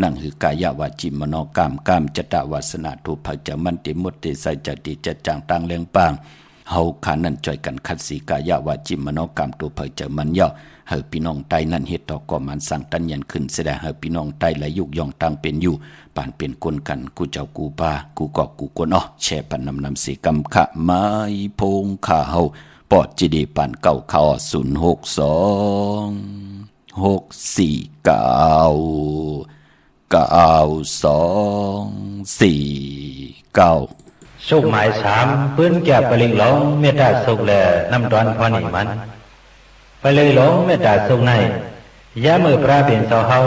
นั่งหือกายาวาจิมโนกรรมกามจตวาสนาทุภัยจะมันติมุตติใสจติจะจางต่างเลี้ยงปางเฮาขานั่นจ่อยกันคัดสีกายาวาจิมโนกรรมทุภัยจะมันย่อเฮาพี่น้องใต้นั่นเฮ็ดต่อก่อมันสั่งตันยันขึ้นแสดงเฮาพี่น้องใต้ไหลยุกย่องต่างเป็นอยู่ปานเป็นคนกันกูเจ้ากูป้ากูกอกกูกวนแช่ปันนำสีกำขะไม้พงข้าเฮาปอดจีดีปันเก่าเข้า06249สุขหมาย3ปื้นแก่ปลิงหลงเมตตาสุขแลน้ำดอนพอนี่มันปลิงหลงเมตตาสุขในยามมือพระเป็นเสาเฮา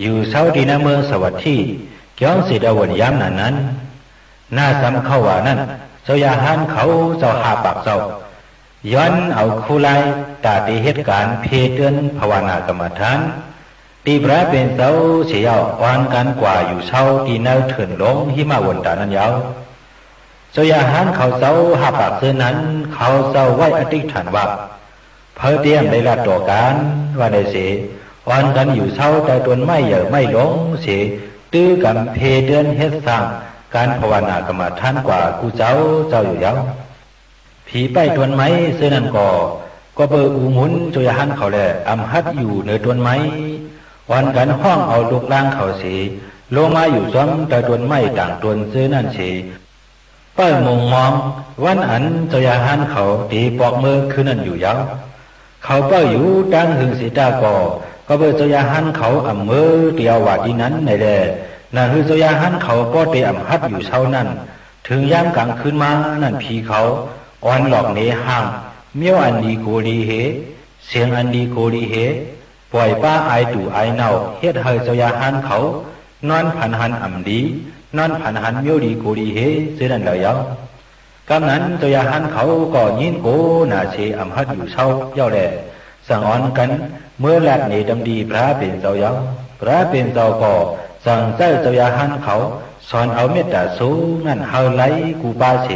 อยู่เสาดีนาเมืองสวัสดิ์เกี่ยวสิดาวนยามนั้นหน้าซ้ำเข้าว่านั้นเจ้ายาหันเขาเจ้าหาปากเจ้าย้อนเอาคู่ไล่ตาตีเหตุการณ์เพเตือนภาวนากรรมฐานตีพระเป็นเสาเสียวอ่อนกันกว่าอยู่เช้าตีเนื้อเถื่อนลงหิมาวนตานั้นยาวเจ้ายาหันเขาเสาหาปากเสื้อนั้นเขาเสาไว้อธิษฐานว่าเพื่อเตรียมได้ละต่อการว่าได้เสียอ่อนกันอยู่เช้าแต่ตนไม่เหย่อไม่หลงเสียตื้อกันเพเตือนเฮ็ดสร้างการภาวนากรรมฐานกว่ากูเจ้าอยู่ยาวผีไปตวนไม้เสื้อนั่นก็เบอร์อูหมุนจอยหันเขาแหละอำหัดอยู่เหนือตวนไม้วันกันห้องเอาลูกล่างเขาเสียลงมาอยู่ซ้อมแต่ตวนไม้ต่างตวนเสื้อนั่นเสียเปิ้ลมองมองวันอันจอยหันเขาตีปอกมือคือนั่นอยู่ยาวเขาเปิ้ลอยู่ดังหึงสีตาก็เบอร์จอยหันเขาอำมือเดียวว่าดีนั้นในแลนั่นคือจอยหันเขาก็เตะอำหัดอยู่เช้านั่นถึงย่างกลางคืนมานั่นผีเขาอ่อนหลอกเนห่างเมียวอันดีโกดีเฮเสียงอันดีโกดีเฮปล่อยป้าไอตู่ไอเน่าเฮ็ดให้เจ้ายาหันเขานอนผันหันอ่ำดีนอนผันหันเมียวดีโกดีเฮเสียนั่นแล้วยาวกำนั้นเจ้ายาหันเขาก็ยินโกนาเชอ่ำฮัดอยู่เช้าเย้าแหล่สั่งอ่อนกันเมื่อแลกเนดำดีพระเป็นเจ้ายาวพระเป็นเจ้าก็สั่งเจ้ายาหันเขาสอนเอาเมตตาสูงนั่นเฮาไหลกูป้าเช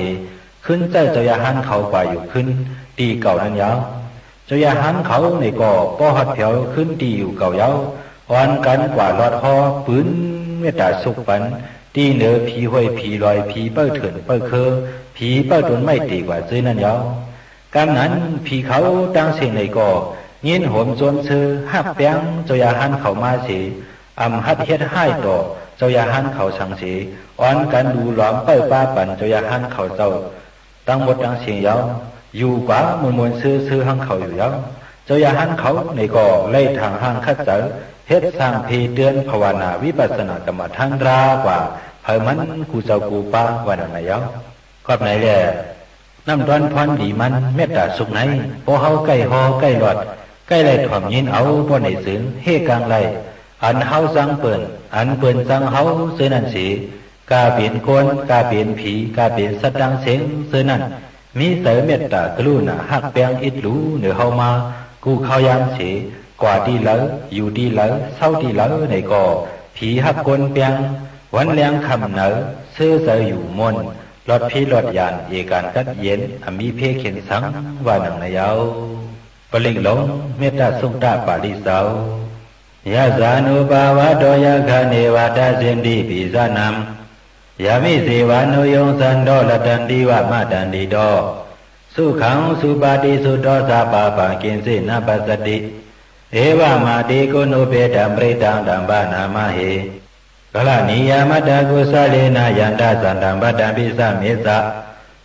ขึ้นเจ้ายาหันเขากว่าอยู่ขึ้นตีเก่านั้นยาวจ จะอย่าหันเขาในก่อป้อหัดแถวขึ้นตีอยู่เก่าเย้าวันกันกว่าลอดหอปืนเมตตาสุขปันตีเหนือผีห้วยผีลอยผีเป้าเถื่อนเป้าเคอผีเป้าตนไม่ตีกว่าซื้อนั่นเย้ากำนั้นผีเขาตั้งเสียงในก่อยินโหมจนซื้อหักแป้งจะอย่าหันเขามาเสียหัดเฮ็ดให้ต่อเจ้าอย่าหันเขาสังเสียอ่อนกันดูหลอมเป้าป้าปั่นเจ้าอย่าหันเขาเจ้าตั้งหมดตั้งเสียงเย้าอยู่กว่ามวลซื้อหังเขาอยู่เย้าเจ้าอย่าหันเขาในก่อไล่ทางห้างคัดเจอเฮ็ดสร้างเพเดือนภาวนาวิปัสสนากรรมฐานรากว่าเฮมันกูเจ้ากูป้าวันไหนเย้าก็ไหนแหละน้ำร้อนพรดีมันเมตตาสุขไหนพอเฮาใกล้หอใกล้หลอดใกล้ไหลถ่อมยินเอาบ่ในสึงเฮกลางไหลอันเฮาสังเปิ้นอันเปิ้นสังเฮาเสือนั่นสิกาเปลี่ยนคนกาเปลี่ยนผีกาเปลี่ยนสัตว์ดังเสียงเสือนั่นมีเสเมตตากรุณาหักแปงอิดรู้เหนือเฮามากูเข้ายามเสียกว่าดีเหลออยู่ดีเหลอเศร้าดีเหลอในก่อผีหักคนแปงวันแรงคำเหนอเสื้อเสอยู่มนรถพี่รถยานเอการกัดเย็นมีเพเข็นสังว่าหนังนายเอาปลิงหลงเมตตาทรงตาปาลิเสายาสานุปาวะโดยคาเนวาตาสินดีปิสานามยามิเสวานุยงสันโดละตันดีวะมาตันดีโดสุขังสุปาติสุโตสาปาปังกินสินาปัสสติเอวะมาติโกนุเปตัมปริตังตัมปนามาเหกลานิยามัตตกุสาเลนะยันตสันตัมปตัมปิสะเมสะ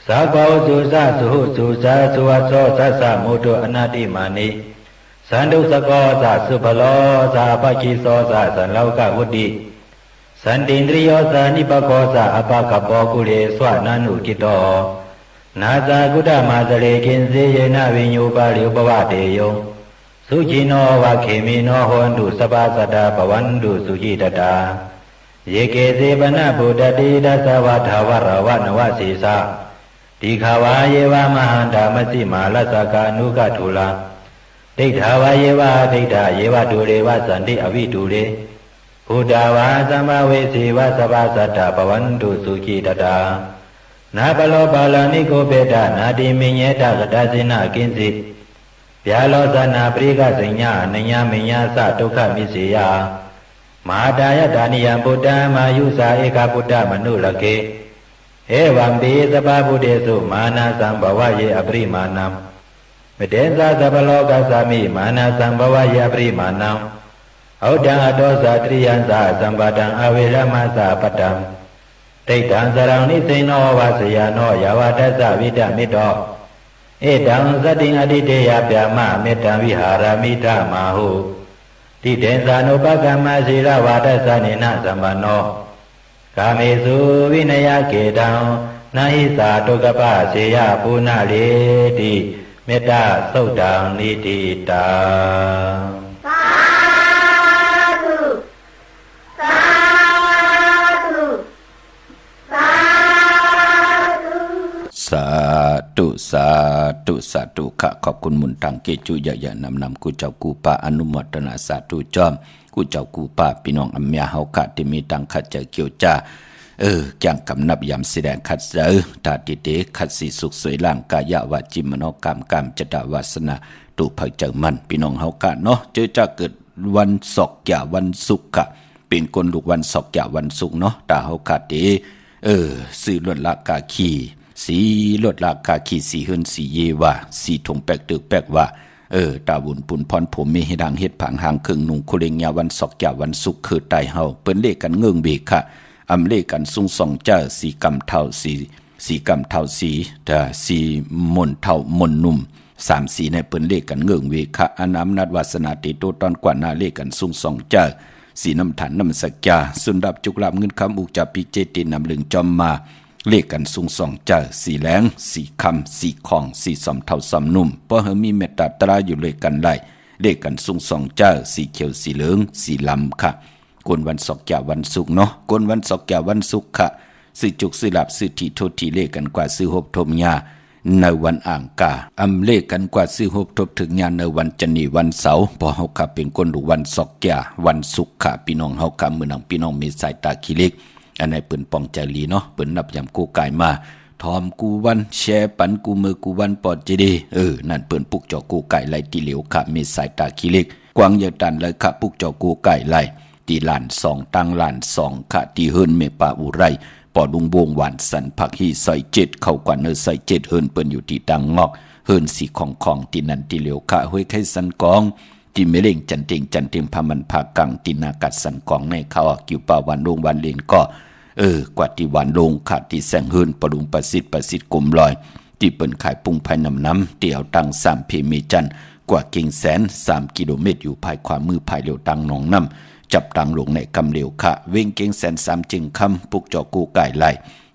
สาโกสุสะสุหุสุสะสุวัสโสสัสสะมุตุอนาติมานิสันตุสโกสะสุภโลสะปะคิโสสะสันโลกวุติสันตินทริโยสะนิปโกสะอปะกปโปกุเลสวนานุกิโตนาซากุฎมาสเลกินเสยนะวิญญูปาลิอุปวะเตโยสุจิโนวะเขมิโนโหนตุสปาสตาปวันตุสุจิตตาเยเกเสปนะบุตติดัสสวะทาวรวะนวสีสาติขาวาเยวามหันตามสิมาลัสสกานุกทุลาติถาวาเยวาติถาเยวตุเรวะสันติอวิตุเรพุทธาวาสัมภเวสีวะสปาสตาปวันตุสุจิตตานาปโลปาลานิโกเปตานาติมิเยตากตาสินากินสิဗျာလောဇနာပရိကစိညာနညာမညာစဒုက္ခမိစေယမဟာတာယဒါနိယံဗုဒ္ဓမာယုစာဧကဗုဒ္ဓမနုလကေဧဝံပိသဗ္ဗဗုဒေသုမာနသံဘဝယေအပရိမာဏံမတေသသဗ္ဗလောကသမိမာနသံဘဝယေအပရိမာဏံဩဒံအတောဇာတရိယံသာသမ္ပတံအဝေရမသပတံဒိဋ္ဌံသရံနိသိဏောဝဆယနောယဝတ္တသဝိတမေတ္တောเอตังสติอดิเตยะปยามะเมตังวิหารามิธามาหุติเตสานุปกรรมสีรวาทสานินะสัมปันโนกาเมสุวินยเกตังนาหิสาตุกปะเสยปุณะเลติเมตตาสุตังนิติตาสาธุสาธุสาธุค่ะขอบคุณมุนตังเกจุยะนำกูเจ้ากูป้าอนุโมทนาสาธุจอมกูเจ้ากูป้าพี่น้องอัมยาเฮาค่ะที่มีตังขัดเจอเกี่ยวจ้าจังกำนับยำแสดงขัดเสือตาติเตขัดสีสุขสวยร่างกายาวาจิมโนกรรมจตวาสนาตุภัยเจอมันพี่น้องเฮาค่ะเนาะเจอจะเกิดวันศกอย่าวันศุกร์ค่ะเป็นคนลูกวันศกอย่าวันศุกร์เนาะตาเฮาค่ะเตซื้อลดราคาขี่สีลดราคาขี่สีเฮินสีเยว่าสีถงแปกตึกแปกว่าตาบุญปุนพรผมมีให้ดังเฮ็ดผังหางครึ่งนุ่งคุเรงยาวันศกอย่าวันศุกร์คือไตเฮาเปิ้นเลขกันเงิงเบกค่ะอำเลกันสุงสองเจ้าสีกำเท่าสีกำเท่าสีแต่สีมนเท่ามนนุ่ม3สีในเปิ้นเลกันเงื่องเวคะอานำนัดวาสนาติโตตอนกว่านาเลกันสุงสองเจ้าสีน้ำฐานน้ำสักจาสุนดับจุกลาบเงินคำอุกจับปิเจตินำลึงจอมมาเลกันสุงสองเจ้าสีแหลงสีคำสีของสีสมเท่าสมนุ่มเพราะเฮมีเมตตาตราอยู่เลยกันไล่เลกันสุงสองเจ้าสีเขียวสีเหลืองสีลำค่ะกวนวันศกอย่าวันศุกร์เนาะกวนวันศกอย่าวันศุกร์ค่ะซื้อจุกซื้อหลับซื้อที่โทษที่เลกันกว่าซื้อหบทมยาในวันอ่างกาอำเลกันกว่าซื้อหบทบถึงยาในวันจันทร์วันเสาร์พอเฮาค่ะเป็นคนดูวันศกอย่าวันศุกร์ค่ะพี่น้องเฮาค่ะมื้อนังพี่น้องมีสายตาขี้เล็กอันไหนเปิ้นปองใจลีเนาะเปิ้นนับยำกู้กายมา ทอมกูวันแชปันกูมือกูวันปอดเจดีนั่นเปิ้นปุกจอกูไก่ไล่ตีเหลียวค่ะมีสายตาขี้เล็กกวางเยอะตันเลยค่ะปุกจอกูไก่ไล่ตีหลาน2ตั้งหลาน2ค่ะตีเฮิรนเมป่าอุไรปอดุงบวงหวานสันผักฮีซอย7เข้ากว่าเนอซอย7เฮิรนเปิ้นอยู่ที่ตังงอกเฮิรนสีของตีนันตีเหลียวค่ะห้วยไข่สันกองตีเมเล่งจันเต็งพามันพากังตีนากัดสันกองในเขาออกอยู่ป่าวันลงวันเลนก็กว่าที่วันลงขาดที่แสงเฮิรนปะดุงประสิทธิ์กลมลอยที่เปิ้นขายปุงภายน้ำเตี่ยวตัง3เพเมจันกว่ากิ่งแสน3กิโลเมตรอยู่ภายขวามือภายเหลียวตังหนองน้ำจับตังลงในกำเหลียวค่ะเว้งกิ่งแสน3จึงคำปุกจอกูไก่ไล่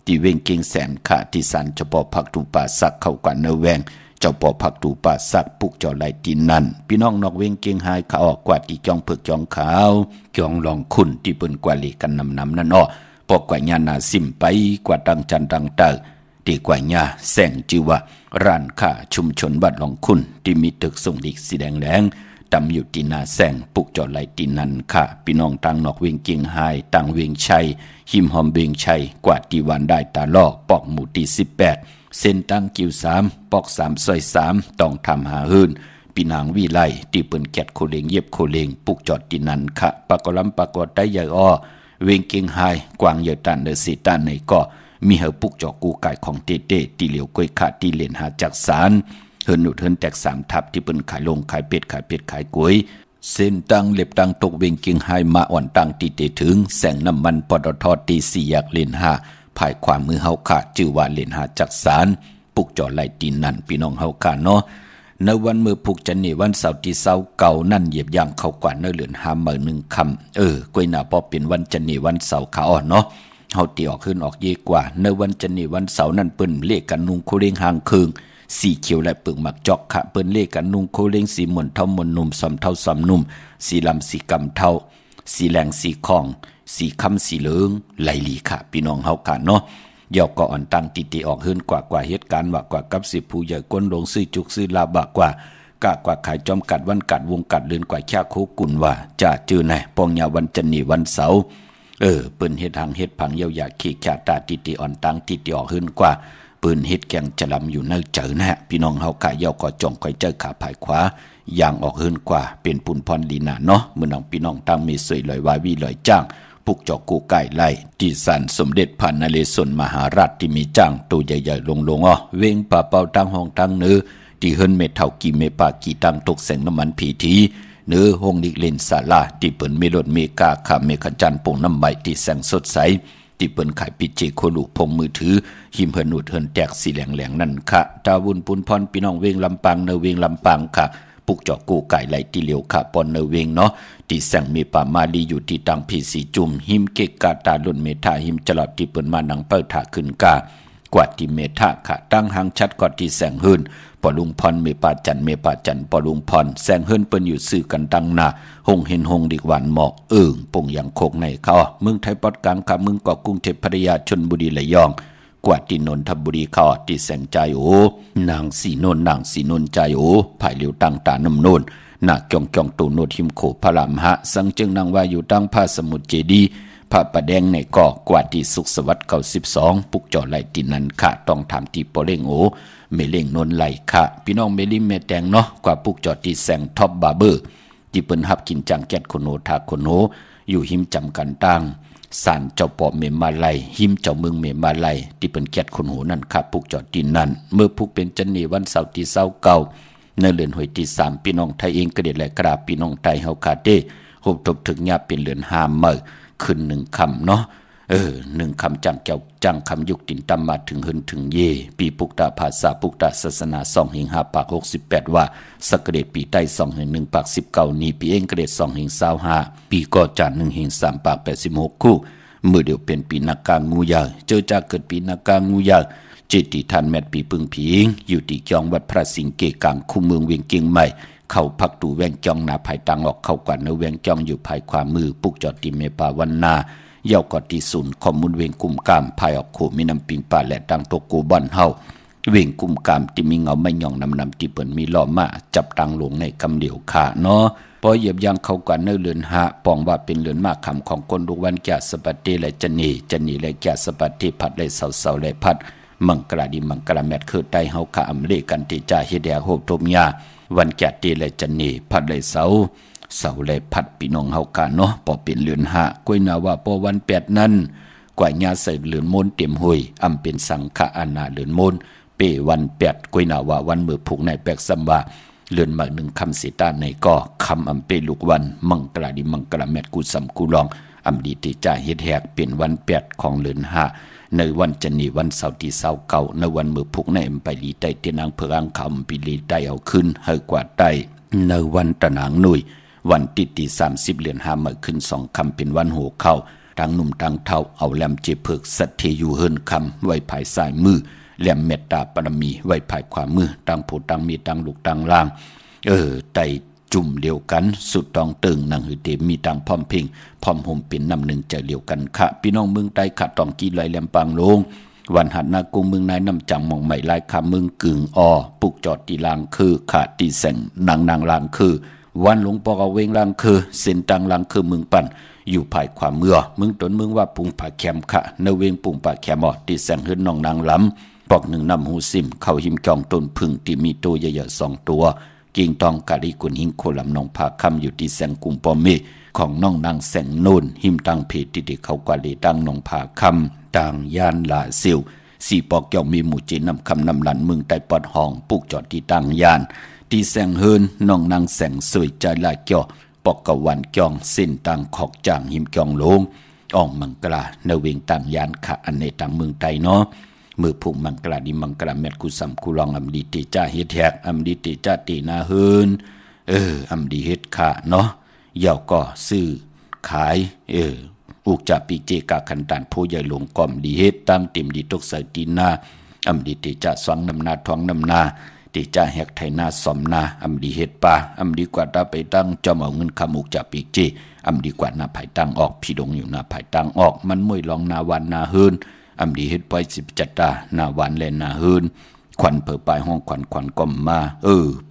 ที่เว้งกิ่งแสนค่ะที่สันเฉพาะผักตูป่าสักเข้ากว่าเนแวงเจ้าปอผักตูป่าสักปุกจอไล่ตีนั่นพี่น้องนอกเว้งกิ่งหายขาออกกว่าที่จองเผือกจองขาวจองลองคุณที่เปิ้นกว่าลีกันน้ำนั่นอ้อปอกกว่าญานาซิมไปกว่าตังจันตังเตอดีกว่าญาแสงจิวะร้านค้าชุมชนบ้านหลองคุณที่มีตึกส่งดิกสีแดงแหลงตำอยู่ที่นาแสงปุกจอไหลตีนันค่ะพี่น้องตังนอกเวียงเกียงไฮตังเวียงชัยหิมหอมเวียงชัยกว่าตีวันได้ตาล่อปอกหมู่ที่18เส้นตังกิ้ว3ปอก3ซอย3ต้องทำหาหื่นพี่นางวิไลที่เปิ้นแกดโคเลงเย็บโคเลงปุกจอดตีนันค่ะปากลำปากอดได้ใหญ่อ้อเวียงเกียงไฮกวางเยอตันเดอสีตันในก็มีเฮปุกจอกูไก่ของเต้ตีเหลียวกล้วยขาตีเหรียญหาจากสารเฮิรนหนุดเฮิรนแตก3ทับที่เปิ้นขายลงขายเป็ดขายกล้วยเส้นตังเล็บตังตกเวียงเกียงไฮมาอ่อนตังตีเตถึงแสงน้ำมันปตทตี4แยกเลน5ภายความมือเฮาขาชื่อว่าเลน5จากสารปุกจอไหลตีนั่นพี่น้องเฮาขาเนาะในวันมือผูกจันนี่วันเสาร์ที่เสาเก่านั่นเหยียบย่างเข้ากว่าเนื้อเหลือน5มื้อ1ค่ำกล้วยหน้าพอเป็นวันจันนี่วันเสาร์ขาอ่อนเนาะเฮาตีออกขึ้นออกเยกว่าในวันจันนี่วันเสาร์นั่นเปิ้นเลขกันนุงโคเรงหางคืงสีเขียวและเปลือกหมักจอกค่ะเปิ้นเลขกันนุงโคเรงสีหม่นเท่าหม่นนุ่มสำเท่าสำนุ่มสีลำสีกำเท่าสีแหลงสีคองสีคำสีเหลืองไหลหลีค่ะพี่น้องเฮากันเนาะยอกก็อ่อนตั้งติออกขึ้นกว่าเหตุการณ์ว่ากว่ากับสิผู้ใหญ่ก้นลงซื้อจุกซื้อลาบกว่ากะกว่าขายจอมกัดวันกัดวงกัดเลื่อนกว่าแค่โคกุนว่าจะจื้อไหนปองยาวันจันนี่วันเสาร์เปิ้นเฮ็ดหางเฮ็ดผังยาวอยากขี้ขาตาติอ่อนตั้งติออกขึ้นกว่าปืนเฮ็ดแกงจะลำอยู่ในเจอนะฮะพี่น้องเฮากะยาวก็จ่องค่อยเจอขาภายขวาอย่างออกขึ้นกว่าเป็นปุ่นพรลีนาเนาะมื้อน้องพี่น้องตั้งมีสวยลอยวาวีลอยจ้างปุกจอกูไก่ไล่ที่ศาลสมเด็จพระนเรศวรมหาราชที่มีจ้างตัวใหญ่ๆลงเว้งป่าเป่าตั้งห้องตั้งเนื้อที่เฮิรนเมเท่ากี่เมปากี่ตั้งตกแสงน้ำมันผีทีเนื้อห้องดิเลนศาลาที่เปิ้นเมรถเมกาขาเมขจันโป่งน้ำใบที่แสงสดใสที่เปิ้นขายปิเจโคลุพงมือถือหิมเฮิรนหนุดเฮิรนแตกสีแหลงนั่นค่ะตาวุนปุนพรพี่น้องเวงลำปางเนื้อเวงลำปางค่ะปุกจอกูไก่ไหลตีเหลียวค่ะปอนเนเวงเนาะที่แสงมีป่ามาลีอยู่ที่ตังพีสีจุ่มหิมเกกาตาลุ่นเมธาหิมจลอดที่เปิ้นมานังเปิดถาขึ้นกากว่าที่เมธาค่ะตั้งหางชัดกว่าที่แสงหื่นปอลุงพรเมปาจันปอลุงพรแสงหื่นเปิ้นอยู่ซื่อกันตั้งหน้าหงเห็นหงดิกหวานหมอกปงอย่างโคกในเขาเมืองไทยปอดกลางค่ะเมืองเกาะกรุงเทพพัทยาชลบุรีระยองกว่าที่นนทบุรีเขาที่แสงใจนางสีนนใจภายเหลียวตั้งตาน้ำโนนหน้าจองตูโนทิมโขพระรามหะสังจึงนางว่าอยู่ตั้งพระสมุทรเจดีพระประแดงในก่อกว่าที่สุขสวัสดิ์92ปุกจอไหลตินันค่ะต้องถามที่ปอเล่งเมเล่งนนไหลค่ะพี่น้องเมลิมเมแตงเนาะกว่าปุกจอที่แสงท็อปบาร์เบอร์ที่เปิ้นฮับกินจังแก๊ดโคโนทาโคโนอยู่หิมจำกันตั้งสารเจ้าปอเมมาไลหิมเจ้าเมืองเมมาไลที่เปิ้นแก๊ดโคโนนั่นค่ะปุกจอที่นั่นเมื่อปุกเป็นจันนี่วันเสาร์ที่เก่าในเรือนหวยที่3พี่น้องไทยเองก็ได้และกราบพี่น้องไทยเฮาคาเด้โฮบทบถึงญาเป็นเรือน5มื้อขึ้น1คำเนาะ1คำจังแก้วจังคำยุกตินตำมาถึงหึนถึงเยปีปุกตาภาษาปุกตาศาสนา2แห่ง5ปาก68ว่าสักเดชปีใต้2แห่ง1ปาก19นี้ปีเองกระเดช2แห่ง25ปีก่อจาน1แห่ง3ปาก86คู่มื้อเดียวเป็นปีนักกางูยาวเจอจากเกิดปีนักกางูยาวจิตติทันแมตปีปึงผีอยู่ที่จองวัดพระสิงห์เกกลางคู่เมืองเวียงเกียงใหม่เข้าพักตูแวงจองหน้าภายตังออกเข้ากว่าเนแวงจองอยู่ภายขวามือปุกจอดติเมปาวันนาเย่ากอดที่ศูนย์ข้อมูลเวียงกุมกามภายออกโขมีน้ำปิงป่าและตังตกกูบ่อนเฮาเวียงกุมกามที่มีเงาไม่หย่องนำที่เปิ้นมีล้อมาจับตังลงในกำเหลียวขาเนาะพอเหยียบยางเข้ากว่าเนื้อเลือนหะปองว่าเป็นเลือนมากคำของคนลูกวันแก่สปัตติและจันนีและแก่สปัตติพัดและเสาและพัด มังกราดิมังกราแมดคือไตเฮาขาอำเลกันที่จะเฮ็ดแดกโฮบทมยาวันแก่ตีและจันนี่พัดเลยเสาเลยพัดพี่น้องเฮากะเนาะพอเป็นเลือนหะก้อยนาว่าพอวัน8นั้นกว่าญาเสยเลือนมนเต็มหุยอำเป็นสังฆอาณาเลือนมนเปวัน8ก้อยนาว่าวันมือผูกในแปกสัมบะเลือนมา1คำสิตาในก็คำอำเปลูกวันมังกราดิมังกราแมดกูสำกูลองอำดีที่จะเฮ็ดแหกเป็นวัน8ของเลือนหะในวันจันนีวันเสาร์ที่29ในวันมือพุกในไปลีไตเตนางเพืองคำปิลีไตเอาขึ้นให้กว่าไตในวันตะนางหนุ่ยวันติดที่30เดือน5มื้อขึ้น2คำเป็นวันโหเข้าทางหนุ่มทางเฒ่าเอาแหลมเจเพิกสัตเทอยู่เฮินคำไว้ภายซ้ายมือแหลมเมตตาปรมีไว้ภายขวามือตั้งผู้ตั้งมีตั้งลูกตั้งล่างไตจุ่มเดียวกันสุดตองตึงนางหือเตมีตังพร้อมพิงพร้อมห่มเป็นน้ำหนึ่งใจเดียวกันค่ะพี่น้องเมืองใต้ขะตองกีลอยแหลมปางลงวันหัดนากุงเมืองนายน้ำจังมองใหม่ลายคาเมืองกึ่งปุกจอดตีลางคือขาตีแสงนางลางคือวันหลวงปอกเวงลางคือเส้นตังลางคือเมืองปั่นอยู่ภายขวามือเมืองตนเมืองว่าปุงผาแคมค่ะเนเวงปุงผาแคมตีแสงเฮือนน้องนางล้ำปอกหนึ่งนำหูซิมเข้าหิมจองต้นพึ่งที่มีตัวใหญ่ๆ2ตัวกิ่งตองกะลิกุนหิงโคลำนองผาคำอยู่ที่แสงกุมปอมเมของน้องนางแสงโนนหิมตังเพจที่เขากว่าเลตังนองผาคำต่างยานลาซิวสี่ปอกยองมีหมู่จีนำคำนำหลันเมืองใต้ปอดห้องปุกจอดที่ต่างยานที่แสงเฮินน้องนางแสงสวยใจลาเกี่ยวปอกกะวันจองเส้นต่างขอกจางหิมจองลงอ่องมังกลาเนเวงต่างยานขะอันในต่างเมืองใต้เนาะมือพุ่งมังกลาดิมังกลาแมดกุสัมกุลองอำดีติจ้าเฮ็ดแหกอำดีติจ้าตีนาเฮินอำดีเฮ็ดค่ะเนาะเย่าก็ซื้อขายอุกจะปีเจกาคันตานผู้ใหญ่หลวงก่อมดีเฮ็ดตั้งเต็มดีตกใส่ตีนาอำดีติจ้าสวงนำนาท้องนำนาติจ้าแหกไถนาสอมนาอำดีเฮ็ดป่าอำดีกว่าตาไปตั้งจอมเอาเงินคำอุกจะปีเจอำดีกว่านาภายตั้งออกพี่ดงอยู่นาภายตั้งออกมันมวยลองนาวันนาเฮินอำดีเฮ็ดปล่อย17ตาหน้าหวานและหน้าเฮินขวัญเผอปลายห้องขวัญก้มมา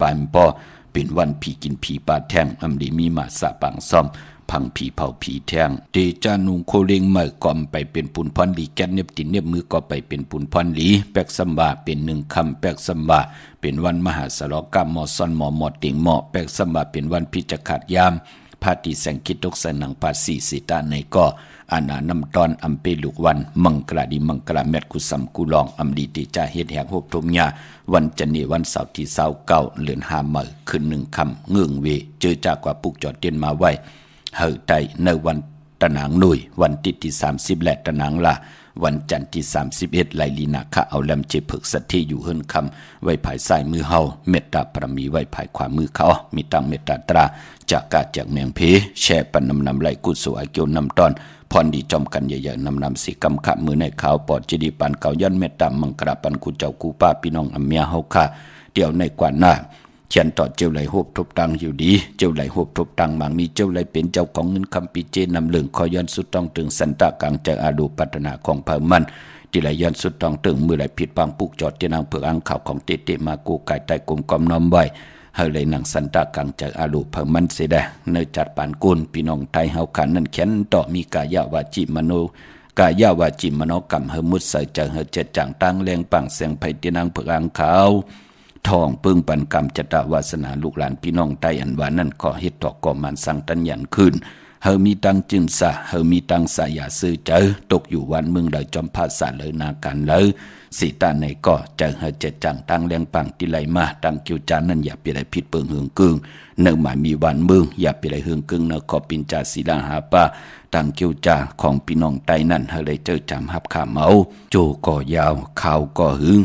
ปลายปอเป็นวันผีกินผีปลาแท่งอำดีมีมาสะปังซ่อมพังผีเผาผีแท่งเตจานุงโคเลงเมื่อก่อมไปเป็นปุนพรลีแกนเน็บตินเน็บมือก็ไปเป็นปุนพรลีแปกสัมบาเป็น1คำแปกสัมบาเป็นวันมหาสรกรรมมอซ่อนมอติงมอแปกสัมบาเป็นวันพิจขาดยามพาติแสงคิดตกใส่หนังภาษีสิตาในก็อาณานำตอนอำเปลูกวันมังกราดิมังกราแมดกุสัมกุลองอำดีติจ่าเฮ็ดแหกโฮบทมยาวันจันนีวันเสาร์ที่29เดือน5มื้อขึ้น1ค่ำเงื่องเวเจอจากกว่าปุกจอดเตียนมาไว้เฮอไตในวันตะนางหนุ่ยวันติดที่30และตะนางละวันจันทร์ที่31ไลลีนาคะเอาแลมเจเพิกสัตที่อยู่เฮินคำไว้ภายซ้ายมือเฮาเมตตาปรมีไว้ภายขวามือเขามีตั้งเมตตาตราจากกาจากแมงเพแช่ปันนำไหลกุศลอาเกียวนำตอนพรดีจอมกันใหญ่ๆนำสีกำขะมือในขาวปอดจีดีปันเก่ายันเมตตามังกราปันกูเจ้ากูป้าพี่น้องอเมียเฮาค่ะเดี๋ยวในกว่าหน้าเขียนต่อเจ้าไหลโฮบทบตังอยู่ดีเจ้าไหลโฮบทบตังบางมีเจ้าไหลเป็นเจ้าของเงินคำปีเจนำเหลืองคอยันสุดต้องถึงสันตะกลางจากอาดูปัฒนาของเผ่ามันที่ไหลยันสุดต้องถึงมือไหลผิดปังปุกจอดที่นางเผือกอังข่าวของเตมากูไก่ไตกลมกอมน้อมไว้เฮาเลยหนังสันตะกลางจากอาดูเผ่ามันเสดะเนจัดปานกุลพี่น้องไทยเฮาขันนั่นเขียนต่อมีกายาวาจิมโนกายาวาจิมโนกรรมเฮมุดใส่ใจเฮเจ็ดจังตั้งแรงปังแสงไผที่นางเผือกอังข่าวทองปึ้งปันกรรมจตวาสนาลูกหลานพี่น้องใต้อันว่านั่นขอเฮ็ดต่อก่อมันสังตัญญันขึ้นเฮามีตังจึงสะเฮามีตังสะอย่าซื้อเจอตกอยู่วันเมืองใดจอมภาษาเลยนาการเลยสีตาในก็เจอเฮเจ็ดจังตั้งแรงปังติไหลมาตั้งคิวจานนั่นอย่าไปได้ผิดเปิงเฮืองกึ่งเนื่องหมายมีวันเมืองอย่าไปได้เฮืองกึ่งเนขอปินจาศิลาหาป้าตั้งคิวจาของพี่น้องใต้นั่นเฮาเลยเจอจำหับขาเมาโจก่อยาวข่าวก่อหึง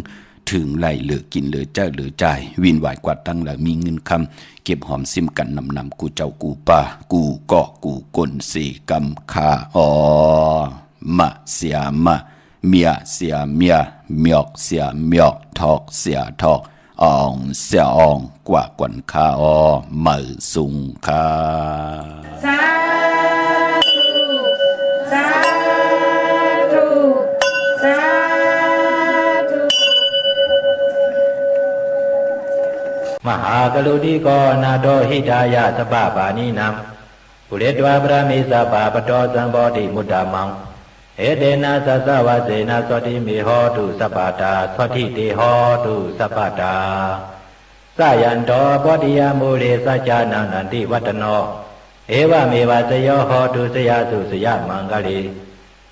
ถึงไล่เหลือกินเหลือเจ้าเหลือใจวินไหวกว่าตั้งแล้วมีเงินคำเก็บหอมซิมกันนำกูเจ้ากูป่ากูเกาะกูกลสี่กำคามาเสียมาเมียเสียเมียเมียกเสียเมียกทอกเสียทอกอ่องเสียอ่องกว่ากวนคามือสุงคาสาธุสาธุสามหากรุณีโกนาโตหิตายะสปะปานินังปุเรตวะปรามิสปะปะโตสัมโพธิมุตตะมัง เอเดนะสัสวะเสนะสวัสดิเมหอตุสัพพตาสวัสดิเตหอตุสัพพตาสายันโตปฏิยมูเลสัจจานันติวัตโนเอวะเมวะสยหอตุสยาสุสยมังกลี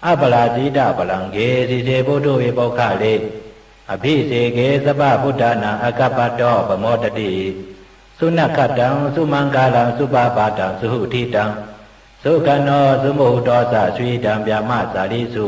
อัปลาจิตปลังเกสิเสพุทโธวิปุคคะเลอภิเสเกสัพพพุทธานังอกัปปะโตปโมตติสุนัขขตังสุมังกาลังสุปาปาตังสุหุทิตังสุขโนสุโมโตสะสวีดังยามะสาริสุ